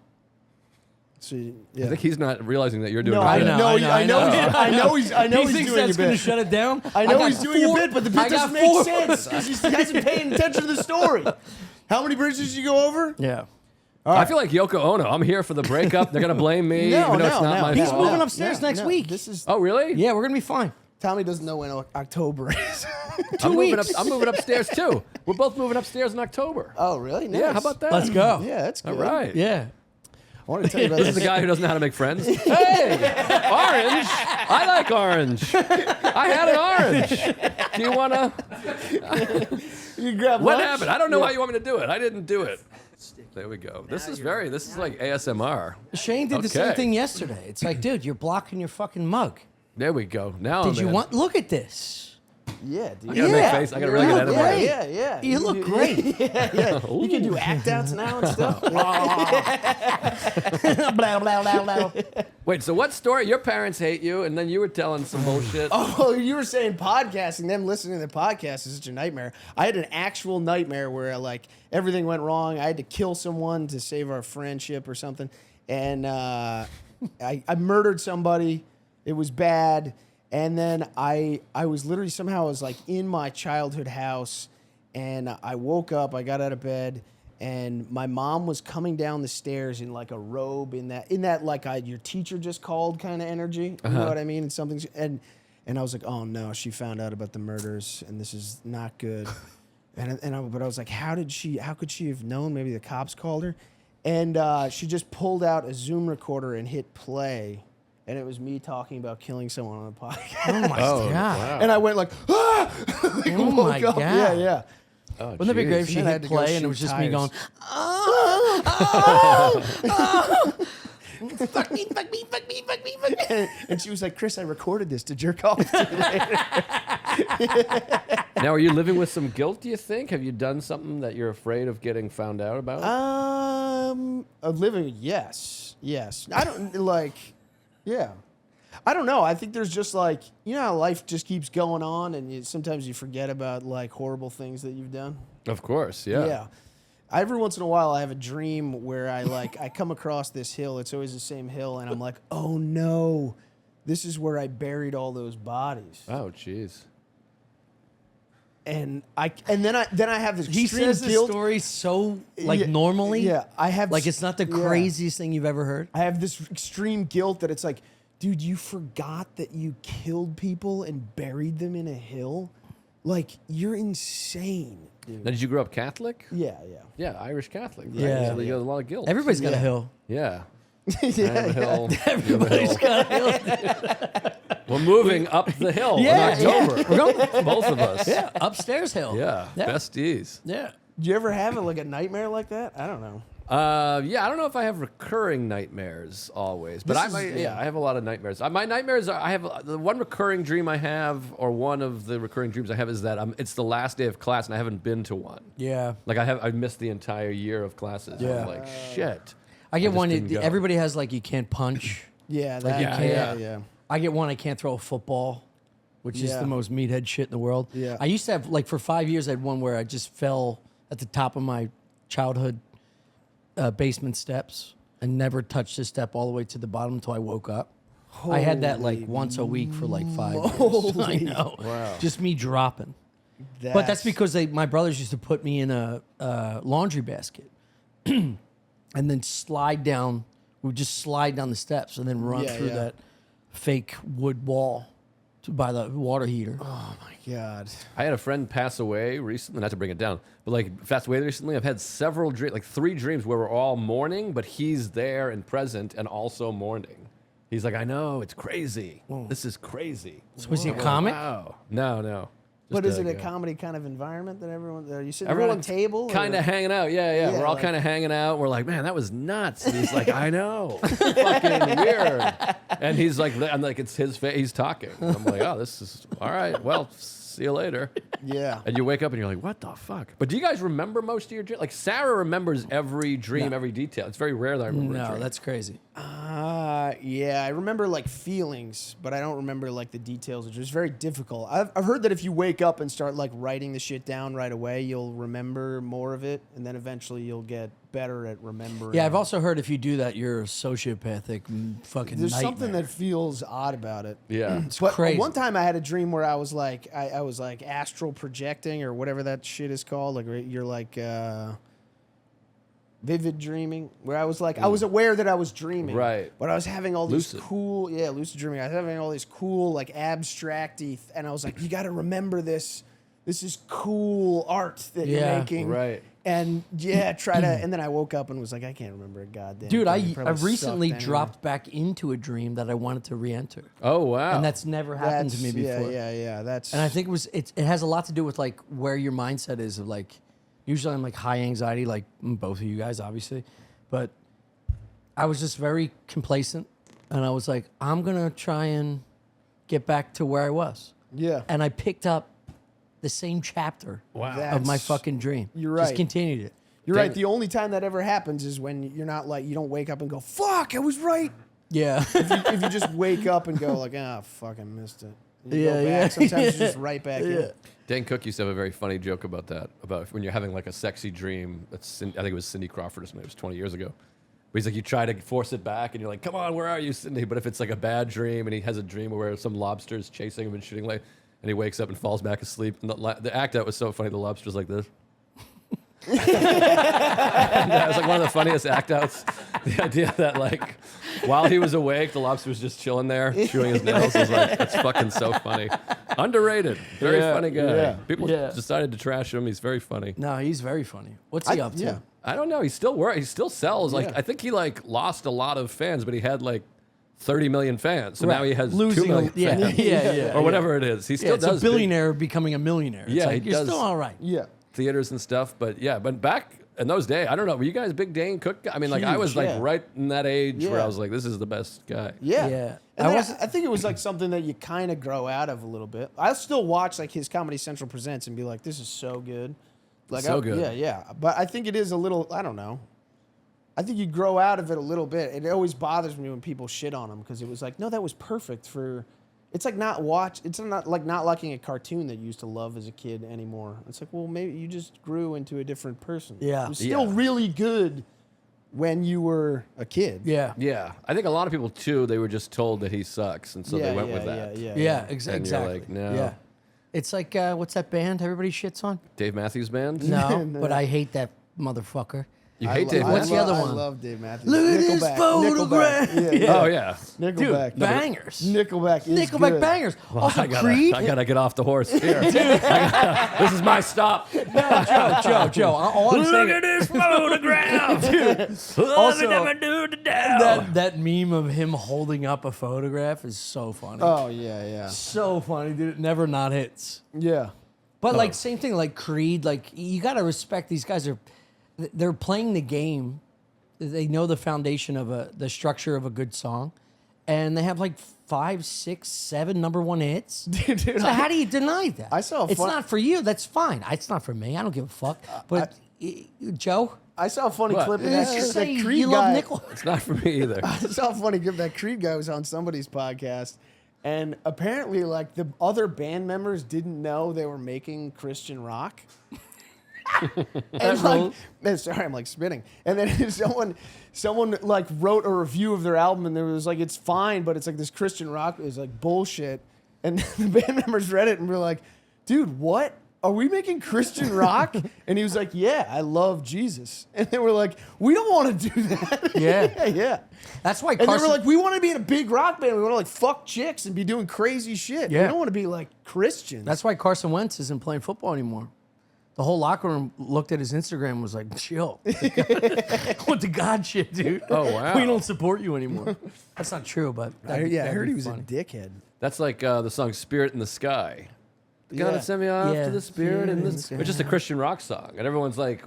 So yeah. I think he's not realizing that you're doing No, a I bit. know. I know he's He doing thinks a that's going to bit. shut it down. I know got he's doing four- a bit, but the I bit got doesn't make four. sense because he hasn't paying attention to the story. How many bridges did you go over? Yeah. I feel like Yoko Ono. I'm here for the breakup. They're gonna blame me, even though it's not my He's fault. moving upstairs next week. This is Oh, really? Yeah, we're going to be fine. Tommy doesn't know when October is. I'm moving weeks. I'm moving upstairs too. We're both moving upstairs in October. Oh, really? Nice. Yeah, how about that? Let's go. Yeah, that's good. All right. Yeah. I want to tell you about This is the guy who doesn't know how to make friends. Hey, orange. I like orange. I had an orange. Do you want to? You grab What lunch? happened? I don't know why you want me to do it. I didn't do it. There we go. This is like ASMR. Shane did the same Okay. thing yesterday. It's like, dude, you're blocking your fucking mug. There we go. Now Did I'm you in. want? Look at this. Yeah, dude. I gotta make face. I gotta really get look animated. great. Yeah. You look can do- great. Yeah. You can do act outs now and stuff. blah, blah, blah, blah. Wait, so what story? Your parents hate you, and then you were telling some bullshit. Oh, you were saying podcasting, them listening to the podcast is such a nightmare. I had an actual nightmare where like everything went wrong. I had to kill someone to save our friendship or something. And I murdered somebody. It was bad. And then I was literally somehow I was like in my childhood house, and I woke up, I got out of bed, and my mom was coming down the stairs in like a robe in that like your teacher just called kind of energy. You know what I mean? And something's and I was like, oh no, she found out about the murders and this is not good. But I was like, how could she have known? Maybe the cops called her. And she just pulled out a Zoom recorder and hit play. And it was me talking about killing someone on a podcast. Oh my god! Wow. And I went like, ah! Like, Oh my woke up. God. Yeah. Oh, Wouldn't that be great if she And then I had hit to go play and it shoot was just me tires. going, fuck me. And she was like, Chris, I recorded this to jerk off to later. Now, are you living with some guilt, do you think? Have you done something that you're afraid of getting found out about? Of living, yes. I don't yeah. I don't know. I think there's just like, you know how life just keeps going on and sometimes you forget about like horrible things that you've done? Of course, yeah. Yeah. Every once in a while I have a dream where I come across this hill. It's always the same hill and I'm like, oh no, this is where I buried all those bodies. Oh, jeez. And then I have this He extreme says the guilt. story so like Yeah, normally. Yeah, I have Like it's not the yeah. craziest thing you've ever heard. I have this extreme guilt that it's like, dude, you forgot that you killed people and buried them in a hill? Like, you're insane, dude. Now, did you grow up Catholic? Yeah. Yeah, Irish Catholic. Right? Yeah. So you got a lot of guilt. Everybody's got a Yeah. hill. Yeah. Yeah, I have a hill. You have a Everybody's hill. got a hill. We're moving up the hill Yeah, in October. We're going. Both of us. Yeah, upstairs hill. Yeah. Besties. Yeah. Do you ever have like a nightmare like that? I don't know. Yeah, I don't know if I have recurring nightmares always, but I have a lot of nightmares. My nightmares are, I have the one recurring dream I have, or one of the recurring dreams I have is that it's the last day of class and I haven't been to one. Yeah. Like I missed the entire year of classes. Yeah. I'm like, shit. I get just one. didn't go. Everybody has like you can't punch. Yeah, Like that, you can't. yeah. I get one. I can't throw a football, which is Yeah. the most meathead shit in the world. Yeah. I used to have like for 5 years I had one where I just fell at the top of my childhood basement steps and never touched the step all the way to the bottom until I woke up. I had that like once a week for like 5 years. I know. Wow. Just me dropping. But that's because my brothers used to put me in a laundry basket and then slide down. We would just slide down the steps and then run Yeah, through yeah. that fake wood wall by the water heater. Oh my God. I had a friend pass away recently, not to bring it down, but like passed away recently. I've had several dreams, like 3 dreams where we're all mourning, but he's there and present and also mourning. He's like, I know, it's crazy. This is crazy. So was he a comic? Wow. No. But Just is it a guy. comedy kind of environment that are you sitting around a Everyone's table? kind or- of hanging out. Yeah. Yeah, We're all like- kind of hanging out. We're like, man, that was nuts. And he's like, I know. Fucking weird. And he's like, I'm like, it's his face. He's talking. And I'm like, oh, this is all right. Well, see you later. Yeah. And you wake up and you're like, what the fuck? But do you guys remember most of your dreams? Like Sarah remembers every dream, every detail. It's very rare that I remember a No, dream. that's crazy. Yeah, I remember like feelings, but I don't remember like the details, which is very difficult. I've heard that if you wake up and start like writing the shit down right away, you'll remember more of it, and then eventually you'll get better at remembering. Yeah, I've also heard if you do that, you're a sociopathic fucking There's nightmare. something that feels odd about it. Yeah. But crazy. one time I had a dream where I was like, I was like astral projecting or whatever that shit is called. Like you're like vivid dreaming, where I was like, I was aware that I was dreaming, Right. But I was having all these Lucid. cool, lucid dreaming. I was having all these cool, like abstracty, and I was like, you got to remember this. This is cool art that you're Yeah. making, Right. And try to. And then I woke up and was like, I can't remember a goddamn. Dude, thing. It I probably recently sucked anyway. dropped back into a dream that I wanted to re-enter, Oh, wow. and that's never happened to me before. Yeah. That's And I think it has a lot to do with like where your mindset is. Of like, usually I'm like high anxiety, like both of you guys, obviously, but I was just very complacent, and I was like, I'm gonna try and get back to where I was, yeah. and I picked up the same chapter wow. of my That's- fucking dream. You're Just right. continued it. You're Dang right. it. The only time that ever happens is when you're not like, you don't wake up and go, fuck, I was right. Yeah. If you just wake up and go like, ah, fuck, I missed it. And you go Yeah, back, Sometimes you're just right back in. Dan Cook used to have a very funny joke about that, about when you're having like a sexy dream. I think it was Cindy Crawford or something. It was 20 years ago. But he's like, you try to force it back, and you're like, come on, where are you, Cindy? But if it's like a bad dream, and he has a dream where some lobster's chasing him and shooting light, and he wakes up and falls back asleep, and the act out was so funny. The lobster's like this. That was like one of the funniest act outs. The idea that like while he was awake, the lobster was just chilling there, chewing his nails. Was like, that's fucking so funny. Underrated. Very funny guy. Yeah. People decided to trash him. He's very funny. No, he's very funny. What's he up to? Yeah. I don't know. He still sells. Like I think he like lost a lot of fans, but he had like 30 million fans. So now he has 2 million fans. Or whatever it is. He still it's does a billionaire becoming a millionaire. It's Yeah, like, he you're does. still all right. Yeah. theaters and stuff. But yeah, but back in those days, I don't know. Were you guys big Dane Cook? I mean, like I was like right in that age where I was like, this is the best guy. Yeah. Yeah. And I think it was like something that you kind of grow out of a little bit. I still watch like his Comedy Central Presents and be like, this is so good. Like So good. Yeah, yeah. But I think it is a little, I don't know. I think you grow out of it a little bit. It always bothers me when people shit on him because it was like, no, that was perfect for. It's like it's not like not liking a cartoon that you used to love as a kid anymore. It's like, well, maybe you just grew into a different person. Yeah. It was still really good when you were a kid. Yeah. Yeah, I think a lot of people too. They were just told that he sucks, and so they went with that. Yeah, exactly. And you're like, no. Yeah. It's like, what's that band everybody shits on? Dave Matthews Band. No, but I hate that motherfucker. You hate Dave What's Matthews? the other I one? love Dave Matthews. Look at this photograph. Nickelback. Yeah. Oh yeah. Nickelback. Dude, bangers. Nickelback is Nickelback good. bangers. Also, I Creed. gotta get off the horse here. This is my stop. Joe. All I'm saying Look at this photograph. Also, do the down. that meme of him holding up a photograph is so funny. Oh, yeah. So funny, dude. It never not hits. Yeah. But like same thing, like Creed. Like you gotta respect these guys. They're playing the game. They know the foundation of the structure of a good song, and they have like 5, 6, 7 #1 hits. Dude, So how do you deny that? I saw a It's fun- not for you. That's fine. It's not for me. I don't give a fuck. But Joe, I saw a funny What? clip of let's that. just That say Creed you guy. love Nickel. It's not for me either. I saw a funny clip that Creed guy was on somebody's podcast, and apparently, like the other band members didn't know they were making Christian rock. And like, sorry, I'm like spinning. And then someone like wrote a review of their album, and there was like, it's fine, but it's like this Christian rock is like bullshit. And the band members read it and were like, dude, what? Are we making Christian rock? And he was like, yeah, I love Jesus. And they were like, we don't want to do that. Yeah. yeah. That's why And they Carson. were like, we want to be in a big rock band. We want to like fuck chicks and be doing crazy shit. Yeah. We don't want to be like Christians. That's why Carson Wentz isn't playing football anymore. The whole locker room looked at his Instagram and was like, chill. What the God shit, dude. Oh, wow. We don't support you anymore. That's not true, but I that'd heard be he was funny. a dickhead. That's like the song "Spirit in the Sky." Yeah. Gotta send me off Yeah. to the spirit in the sky. It's just a Christian rock song, and everyone's like,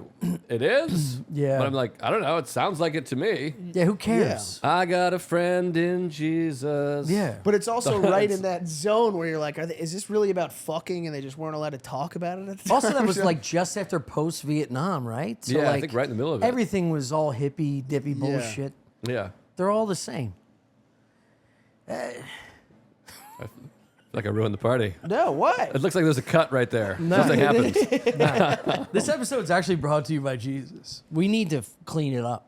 "It is." Yeah. But I'm like, I don't know. It sounds like it to me. Yeah, who cares? I got a friend in Jesus. Yeah. But it's also right in that zone where you're like, is this really about fucking and they just weren't allowed to talk about it at the time? Also, that was like just after post-Vietnam, right? So Yeah, I like, think right in the middle of it. everything was all hippie, dippy bullshit. Yeah. They're all the same. Like I ruined the party. No, what? It looks like there's a cut right there. Something happened. This episode's actually brought to you by Jesus. We need to clean it up.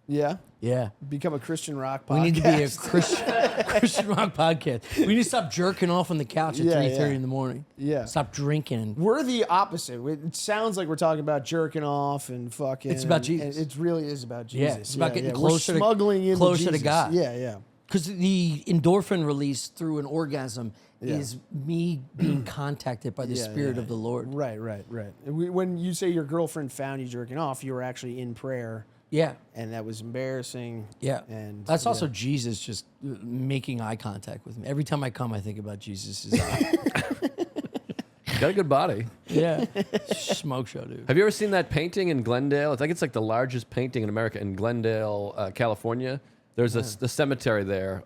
Yeah. Yeah. Become a Christian rock podcast. We need to be a Christian rock podcast. We need to stop jerking off on the couch at Yeah, 3:30 yeah. in the morning. Yeah. Stop drinking. We're the opposite. It sounds like we're talking about jerking off and fucking. It's about Jesus. And it really is about Jesus. Yeah, it's about getting We're closer to- smuggling into closer to Jesus. God. Yeah, yeah. Because the endorphin release through an orgasm is me being contacted by the Spirit of the Lord. Right. When you say your girlfriend found you jerking off, you were actually in prayer, Yeah. and that was embarrassing. Yeah. And That's also Jesus just making eye contact with me. Every time I come, I think about Jesus' eye. Got a good body. Yeah. Smoke show, dude. Have you ever seen that painting in Glendale? I think it's like the largest painting in America in Glendale, California. There's the cemetery there.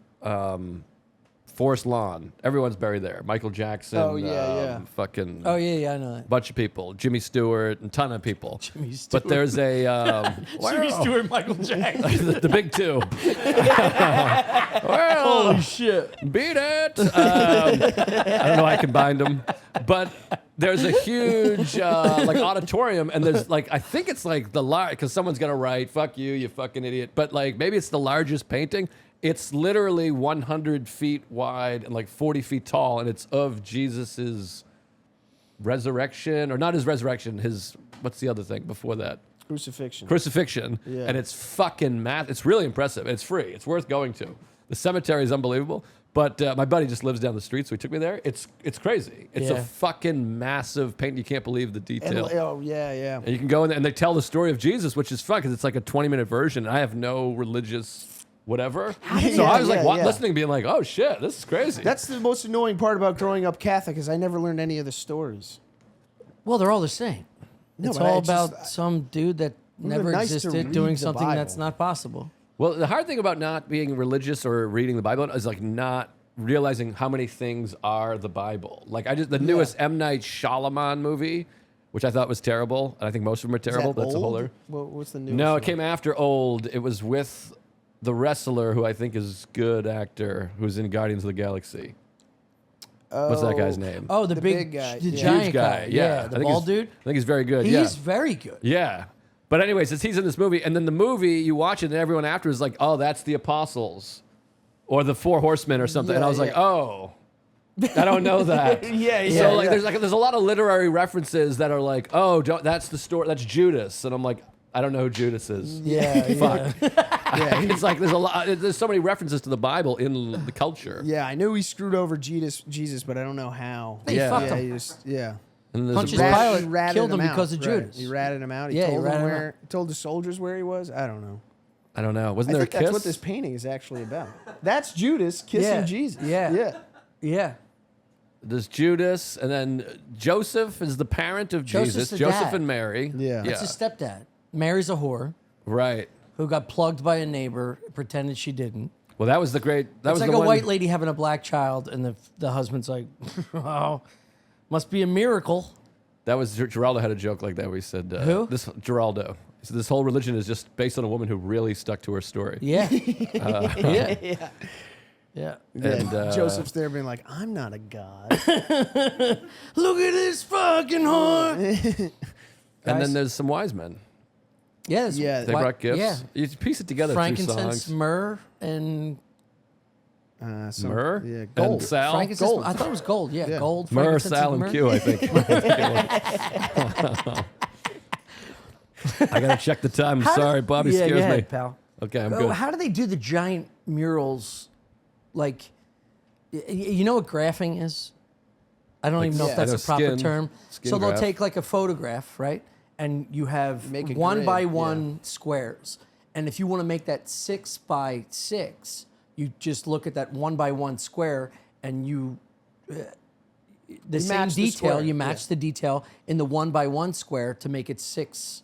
Forest Lawn. Everyone's buried there. Michael Jackson. Oh, yeah. Fucking. Oh, yeah, I know that. Bunch of people. Jimmy Stewart, and ton of people. Jimmy Stewart. But there's a Jimmy Stewart, Michael Jackson. the big two. Well, Holy shit. beat it. I don't know. I combined them, but there's a huge like auditorium, and there's like I think it's like the large because someone's gonna write "fuck you, you fucking idiot," but like maybe it's the largest painting. It's literally 100 feet wide and like 40 feet tall, and it's of Jesus's resurrection, or not his resurrection, his, what's the other thing before that? Crucifixion. Yeah. And it's fucking it's really impressive. It's free. It's worth going to. The cemetery is unbelievable. But my buddy just lives down the street, so he took me there. It's crazy. It's a fucking massive painting. You can't believe the detail. And you can go in there, and they tell the story of Jesus, which is fun because it's like a 20-minute version. I have no religious whatever. So I was listening, being like, oh shit, this is crazy. That's the most annoying part about growing up Catholic is I never learned any of the stories. Well, they're all the same. No, It's but all I just- about some dude that never nice to existed read doing the something that's Bible. not possible. Well, the hard thing about not being religious or reading the Bible is like not realizing how many things are the Bible. Like the newest M. Night Shyamalan movie, which I thought was terrible, and I think most of them are terrible. But that's a whole other. What's the new? No, it came after Old. It was with the wrestler who I think is good actor who's in Guardians of the Galaxy. What's that guy's name? Oh, the big guy. the Yeah. giant Huge guy. Yeah, I the think bald he's- dude. I think he's very good. He's very good. Yeah. But anyways, he's in this movie, and then the movie, you watch it, and everyone after is like, oh, that's the Apostles. Or the Four Horsemen or something. And I was like, oh, I don't know that. So like, there's a lot of literary references that are like, oh, that's the story, that's Judas. And I'm like, I don't know who Judas is. Fuck. It's like there's so many references to the Bible in the culture. Yeah, I knew he screwed over Jesus, but I don't know how. He fucked him. He just, And there's Pontius a bunch- Pilate He ratted killed him out. because of Judas. He ratted him out. Yeah, he told ratted him him where. Told the soldiers where he was. I don't know. I don't know. Wasn't I there a think kiss? that's what this painting is actually about. That's Judas kissing Jesus. Yeah. There's Judas, and then Joseph is the parent of Joseph's Jesus. the Joseph dad. and Mary. Yeah. That's his stepdad. Mary's a whore Right. who got plugged by a neighbor, pretended she didn't. Well, that was the great. That It's was like the a one, white lady having a black child, and the husband's like, "Oh, must be a miracle." That was Geraldo had a joke like that where he said, Who? This Geraldo. He said this whole religion is just based on a woman who really stuck to her story. Yeah, yeah, yeah. And Joseph's there being like, I'm not a god. Look at this fucking whore. And then there's some wise men. Yeah, They brought gifts. Yeah, You piece it together through frankincense, songs. myrrh, and Myrrh? Yeah, And gold. Sal? frankincense. Gold. I thought it was gold. Yeah, gold. Myrrh, frankincense, Sal, and myrrh. Q, I think. I got to check the time. I'm sorry. Bobby yeah, scares go me. ahead, pal. Okay, I'm Oh, good. how do they do the giant murals? Like, you know what graphing is? I don't even know if I that's know a proper skin- term. skin So they'll graph. take like a photograph, right? And you have Make a one grid, by yeah. one squares. And if you want to make that 6 by 6, you just look at that 1 by 1 square and the same match the detail. square, You match the detail in the 1 by 1 square to make it 6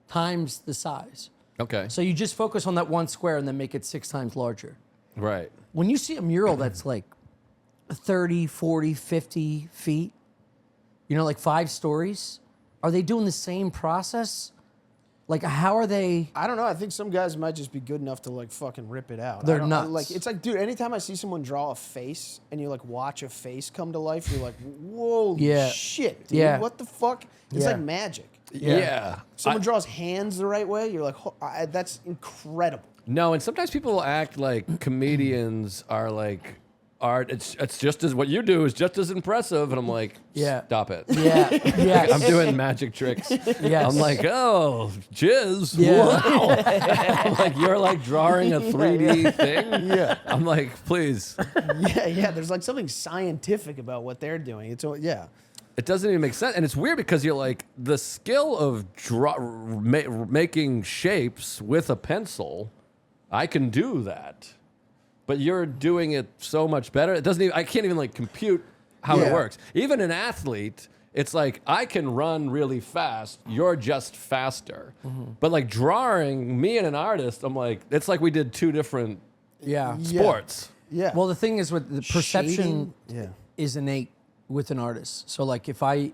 times the size. Okay. So you just focus on that one square and then make it 6 times larger. Right. When you see a mural that's like 30, 40, 50 feet, like 5 stories, are they doing the same process? Like, how are they? I don't know. I think some guys might just be good enough to like fucking rip it out. They're I don't- nuts. Like it's like, dude. Anytime I see someone draw a face and you like watch a face come to life, you're like, whoa, Yeah. shit, dude. Yeah. What the fuck? It's Yeah. like magic. Yeah. Someone draws hands the right way, you're like, that's incredible. No, and sometimes people will act like comedians are like art. It's just as what you do is just as impressive, and I'm like, Yeah. stop it. Yeah, yes. I'm doing magic tricks. Yes. I'm like, oh, jizz. Yeah. Wow. I'm like, you're like drawing a 3D thing. Yeah. I'm like, please. Yeah. There's like something scientific about what they're doing. It's yeah. It doesn't even make sense, and it's weird because you're like the skill of making shapes with a pencil. I can do that, but you're doing it so much better. It doesn't even. I can't even like compute how it Yeah. works. Even an athlete, it's like I can run really fast. You're just faster. But like drawing, me and an artist, I'm like, it's like we did 2 different Yeah. sports. Yeah. Well, the thing is with the perception Shading, is innate with an artist. So like if I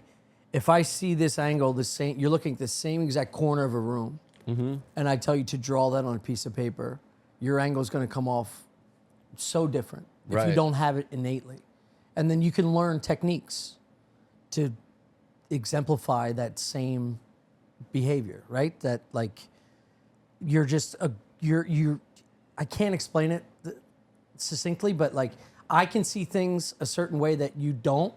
see this angle, you're looking at the same exact corner of a room, and I tell you to draw that on a piece of paper, your angle is going to come off so different if you Right. don't have it innately. And then you can learn techniques to exemplify that same behavior, right? That like you're just I can't explain it succinctly, but like I can see things a certain way that you don't,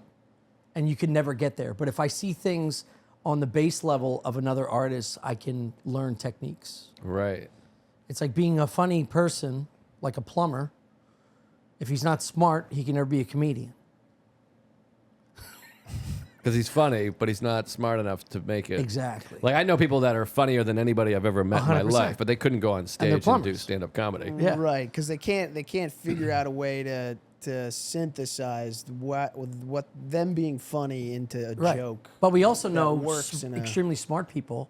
and you can never get there. But if I see things on the base level of another artist, I can learn techniques. Right. It's like being a funny person, like a plumber. If he's not smart, he can never be a comedian. Because he's funny, but he's not smart enough to make it. Exactly. Like, I know people that are funnier than anybody I've ever met in my 100%. life, but they couldn't go on stage and do plumbers. stand-up comedy. Yeah. Right, because they can't figure out a way to synthesize what them being funny into a joke. But we also know works in a- extremely smart people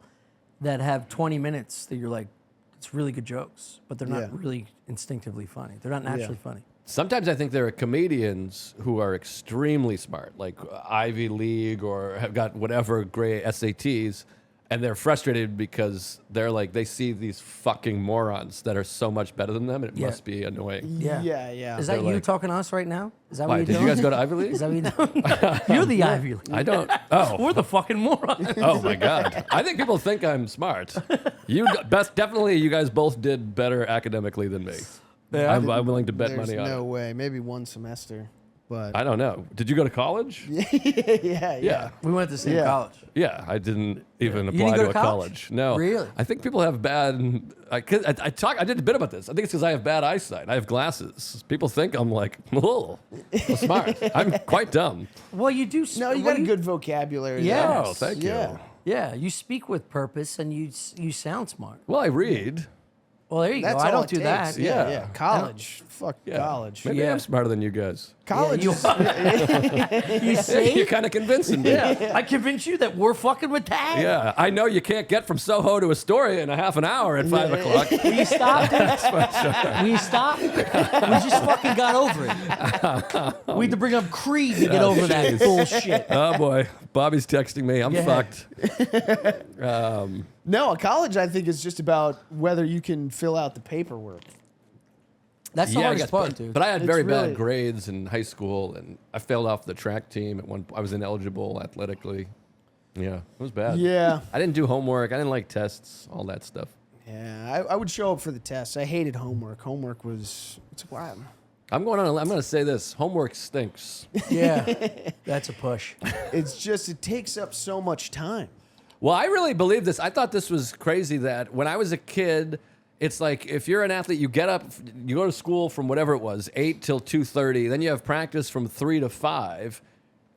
that have 20 minutes that you're like, it's really good jokes, but they're not really instinctively funny. They're not naturally funny. Sometimes I think there are comedians who are extremely smart, like Ivy League or have got whatever great SATs, and they're frustrated because they're like, they see these fucking morons that are so much better than them, and it must be annoying. Yeah. Yeah. Is that They're you like- talking to us right now? Is that Why, what you're did doing? you guys go to Ivy League? Is that what you're doing? You're the Ivy League. I don't. Oh. We're the fucking morons. Oh my God! I think people think I'm smart. Definitely. You guys both did better academically than me. Yeah. I'm willing to bet There's money on no it. way. Maybe one semester, but I don't know. Did you go to college? yeah. We went to the same Yeah. college. Yeah, I didn't even You apply didn't go to to a college? No, Really? I think people have bad. I did a bit about this. I think it's because I have bad eyesight. I have glasses. People think I'm like, oh, smart. I'm quite dumb. Well, you do. No, you got a good vocabulary. Yeah. there. Oh, thank Yeah. you. Yeah, you speak with purpose and you sound smart. Well, I read. Well, there you That's go. I all don't it do takes. that. Yeah. College. Fuck Yeah. college. Maybe Yeah. I'm smarter than you guys. College you is You see? You're kind of convincing me. Yeah. I convinced you that we're fucking with tag. Yeah, I know you can't get from Soho to Astoria in a half an hour at 5 o'clock. Will you stop, dude? Will you stop? We just fucking got over it. We had to bring up Creed to get over that bullshit. Oh boy, Bobby's texting me. I'm Yeah. fucked. no. A college, I think, is just about whether you can fill out the paperwork. That's the I hardest guess, part, but, dude. but I had It's very really- bad grades in high school, and I failed off the track team at one. I was ineligible athletically. Yeah, it was bad. Yeah. I didn't do homework. I didn't like tests, all that stuff. Yeah, I would show up for the tests. I hated homework. Homework was it's wild. I'm going to say this: homework stinks. Yeah, that's a push. It's just it takes up so much time. Well, I really believe this. I thought this was crazy that when I was a kid, it's like if you're an athlete, you get up, you go to school from whatever it was, 8 till 2:30, then you have practice from 3 to 5.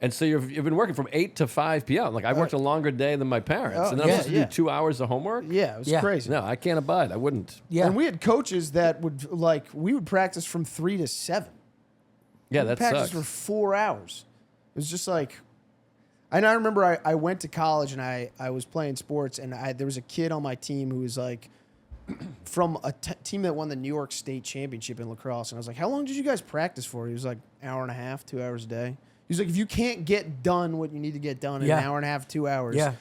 And so you've been working from 8 to 5 p.m. Like I worked a longer day than my parents. And then I'm supposed to do 2 hours of homework? Yeah, it was Yeah. crazy. No, I can't abide. I wouldn't. Yeah. And we had coaches that would we would practice from 3 to 7. Yeah, We that practiced sucks. for 4 hours. It was just like, and I remember I went to college and I was playing sports and there was a kid on my team who was like from a team that won the New York State Championship in lacrosse. And I was like, how long did you guys practice for? He was like, hour and a half, 2 hours a day. He was like, if you can't get done what you need to get done in Yeah. an hour and a half, 2 hours, Yeah.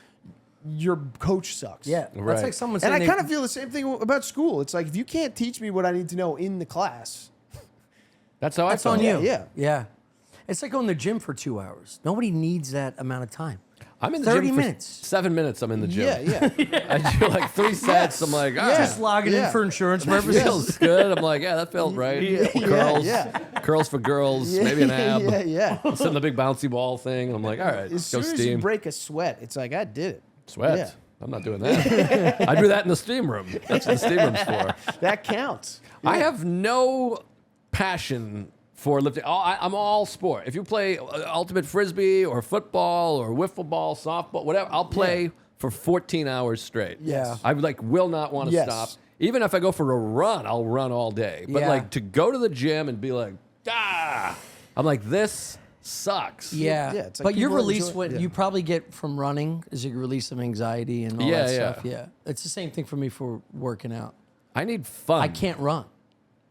your coach sucks. Yeah. Right. That's like someone And saying I they- kind of feel the same thing about school. It's like, if you can't teach me what I need to know in the class, That's how that's I felt. on you. Yeah. Yeah. It's like going to the gym for 2 hours. Nobody needs that amount of time. I'm in the 30 gym for minutes. 7 minutes. I'm in the gym. yeah. I do like 3 sets. I'm like, all right. Just logging in for insurance purposes. Feels good. I'm like, yeah, that felt right. Yeah, Curls, yeah. curls for girls, maybe an ab. yeah. Sit in the big bouncy ball thing. I'm like, all right, As go soon as you steam. break a sweat, it's like, I did it. Sweat. Yeah. I'm not doing that. I do that in the steam room. That's what the steam room's for. That counts. I have no passion for lifting. I'm all sport. If you play ultimate frisbee or football or wiffle ball, softball, whatever, I'll play for 14 hours straight. Yeah. I will not want to Yes. stop. Even if I go for a run, I'll run all day. But Yeah. like to go to the gym and be like, I'm like, this sucks. Yeah. Yeah, it's like but your people release, enjoy- what yeah. you probably get from running is your release of anxiety and all Yeah, that yeah. stuff. Yeah. It's the same thing for me for working out. I need fun. I can't run.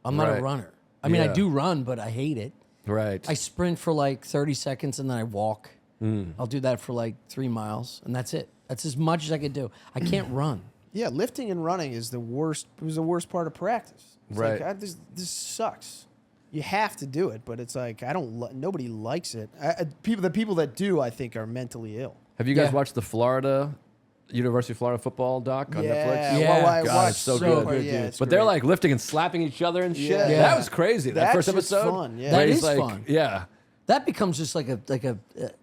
I'm not Right. a runner. I mean, I Yeah. do run, but I hate it. Right. I sprint for like 30 seconds and then I walk. Hmm. I'll do that for like 3 miles and that's it. That's as much as I can do. I can't run. Yeah, lifting and running is the worst. It was the worst part of practice. It's Right. Like, this sucks. You have to do it, but it's like I don't. Nobody likes it. The people that do, I think, are mentally ill. Have you guys Yeah. watched the University of Florida football doc on Netflix? Yeah. well, I God, watched it's so some good. part, Dude. yeah, it's But they're great. like lifting and slapping each other and shit. Yeah. Yeah. That was crazy. That That first shit's episode. fun, yeah. where That he's is like, fun. Yeah. that becomes just like a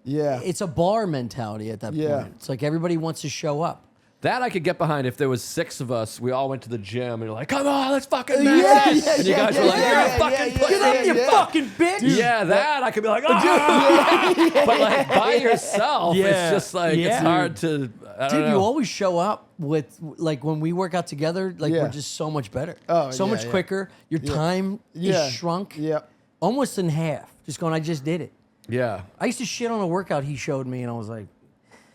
Yeah. It's a bar mentality at that Yeah. point. It's like everybody wants to show up. That I could get behind if there was 6 of us. We all went to the gym and you're like, come on, let's fucking Yeah, max it. yeah, And you yeah, guys were like, yeah, you're yeah, a fucking yeah, pussy. Get up, you yeah. fucking bitch. Yeah, that I could be like, ah! But like by yourself, Yeah. it's just like, Yeah. it's hard to, I don't Dude, know. you always show up with like when we work out together, like Yeah. we're just so much better. Oh, so yeah, much yeah. quicker. Your time Yeah. is shrunk Yeah. almost in half. Just going, I just did it. Yeah. I used to shit on a workout he showed me, and I was like,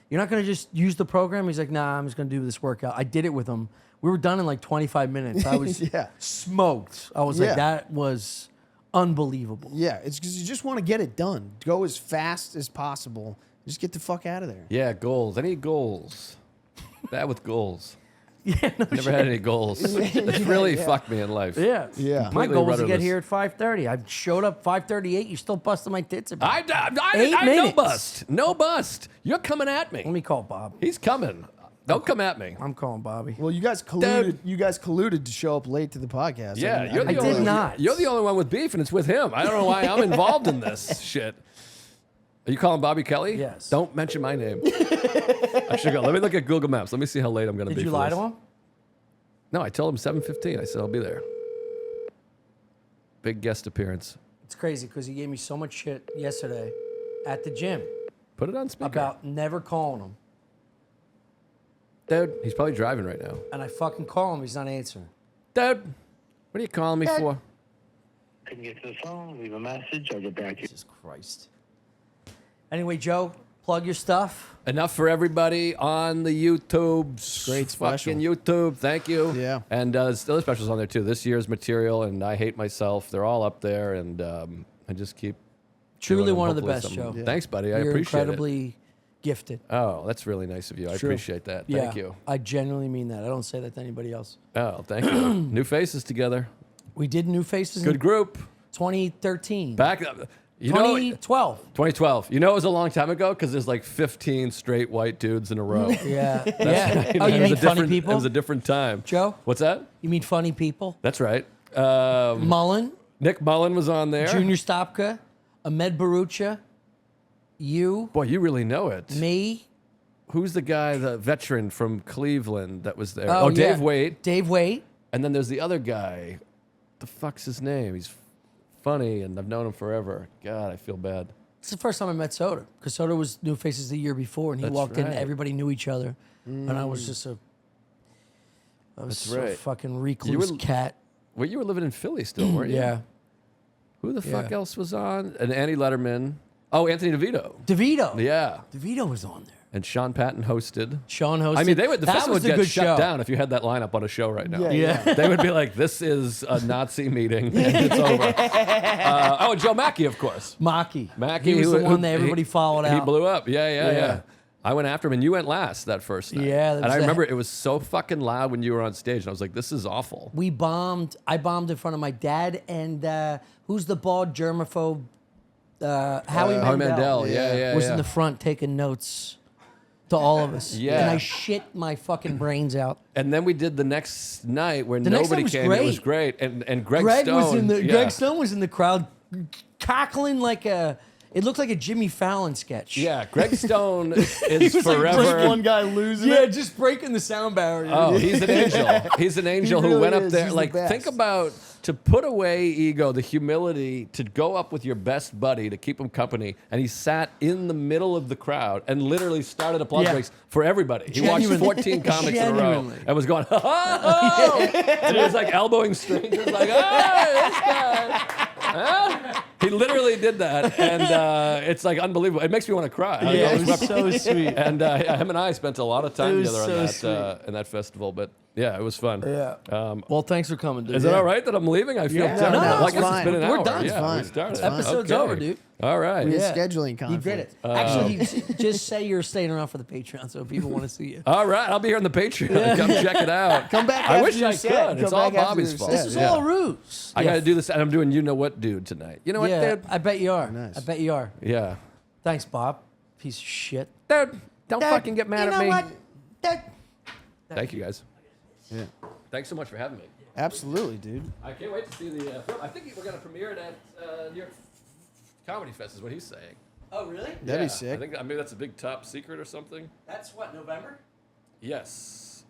"You're not gonna just use the program?" He's like, "Nah, I'm just gonna do this workout." I did it with him. We were done in like 25 minutes. I was Yeah. smoked. I was Yeah. like, that was unbelievable. Yeah, it's because you just want to get it done. Go as fast as possible. Just get the fuck out of there. Yeah, goals. I need goals. Bad with goals. Yeah, no Never had any goals. It's really fucked me in life. Yeah. Yeah. My Completely goal was to get rudderless. here at 5:30. I showed up 5:38. You still busting my tits about it. 8 no minutes. bust. No bust. You're coming at Let me. me call Bob. He's coming. Don't come at me. I'm calling Bobby. Well, you guys colluded. You guys colluded to show up late to the podcast. Yeah, I you're the I only did not. You're the only one with beef, and it's with him. I don't know why I'm involved in this shit. Are you calling Bobby Kelly? Yes. Don't mention my name. I should go. Let me look at Google Maps. Let me see how late I'm going to be. Did you for lie this. to him? No, I told him 7:15. I said I'll be there. Big guest appearance. It's crazy because he gave me so much shit yesterday at the gym Put it on speaker. about never calling him. Dude, he's probably driving right now. And I fucking call him. He's not answering. Dude, what are you calling me for? Couldn't get to the phone, leave a message, I'll get back to you. Jesus Christ. Anyway, Joe, plug your stuff. Enough for everybody on the YouTubes. Great special. Fucking YouTube. Thank you. Yeah. And there's other specials on there too. This year's material and I Hate Myself. They're all up there, and I just keep. Truly doing one of the hopefully best, something- Joe. Yeah. Thanks, buddy. I You're appreciate it. incredibly gifted. Oh, that's really nice of you. I True. appreciate that. Yeah, Thank you. I genuinely mean that. I don't say that to anybody else. Oh, thank you. New faces together. We did New Faces Good in group. 2013. Back up. You know, 2012. 2012. You know, it was a long time ago because there's like 15 straight white dudes in a row. Yeah. Yeah. Oh, It you was mean a funny different- people? It was a different time. Joe? What's that? You mean funny people? That's right. Mullen, Nick Mullen was on there. Junior Stopka, Ahmed Barucha, you, Boy, you really know it. me. Who's the guy, the veteran from Cleveland that was there? Oh, yeah. Dave Waite. Dave Waite. And then there's the other guy. The fuck's his name? He's funny, and I've known him forever. God, I feel bad. It's the first time I met Soda because Soda was New Faces the year before, and he That's walked in, right. everybody knew each other, and I was just a right. fucking recluse were- cat. Well, you were living in Philly still, weren't you? Yeah. Who the fuck Yeah. else was on? And Andy Letterman. Oh, Anthony DeVito. DeVito. Yeah. DeVito was on there. And Sean Patton hosted. Sean hosted. I mean, the That festival was would a get good shut show. down if you had that lineup on a show right now. Yeah. Yeah. They would be like, this is a Nazi meeting and it's over. Oh, Joe Mackey, of course. Maki. Mackey, He was who- the one that he- everybody followed He out. blew up. Yeah. Yeah. I went after him, and you went last that first night. Yeah, that and was I the- remember it was so fucking loud when you were on stage, and I was like, "This is awful." We bombed. I bombed in front of my dad and who's the bald germaphobe? Howie Howie Mandel. Mandel, yeah. was in the front taking notes to all of us. Yeah. And I shit my fucking brains out. And then we did the next night where The next nobody night was came. It was great. great, and Greg Greg Stone. was in the yeah. Greg Stone was in the crowd cackling like a it looked like a Jimmy Fallon sketch. Yeah, Greg Stone is Just forever. one guy losing Yeah, it. just breaking the sound barrier. Oh, he's an angel. He's an angel who really went up is. there. He's the Like, best. think about to put away ego, the humility to go up with your best buddy to keep him company, and he sat in the middle of the crowd and literally started applause Yeah. breaks for everybody. He watched Genuinely. 14 comics in a row Genuinely. and was going, oh! And he was like elbowing strangers, like, oh, this guy. Huh? He literally did that, and it's like unbelievable. It makes me want to cry. Yeah, it was so sweet. And him and I spent a lot of time It was together on so that in that festival. But yeah, it was fun. Yeah. Um, Well, thanks for coming, dude. is it all right that I'm leaving? I feel Yeah. terrible. No, like it's it's fine. been an We're hour. done. It's Yeah, fine. we started. It's fine. Episode's Okay. over, dude. All right. We Yeah. had scheduling You conflict. did it. Actually, just say you're staying around for the Patreon so people want to see you. All right. I'll be here on the Patreon. Come check it out. Come back I after wish your I set. could. Come It's all back after Bobby's your fault. set. This is Yeah. all a ruse. I got to do this, and I'm doing you know what, dude, tonight. You know what, Yeah, dude? I bet you are. Nice. I bet you are. Yeah. Thanks, Bob. Piece of shit. Dude, don't fucking get mad at me. Thank you, guys. Yeah. Thanks so much for having me. Absolutely, dude. I can't wait to see the film. I think we're going to premiere it at New York Comedy Fest is what he's saying. Oh, really? That'd be sick. I think maybe that's a big top secret or something. That's what, November? Yes.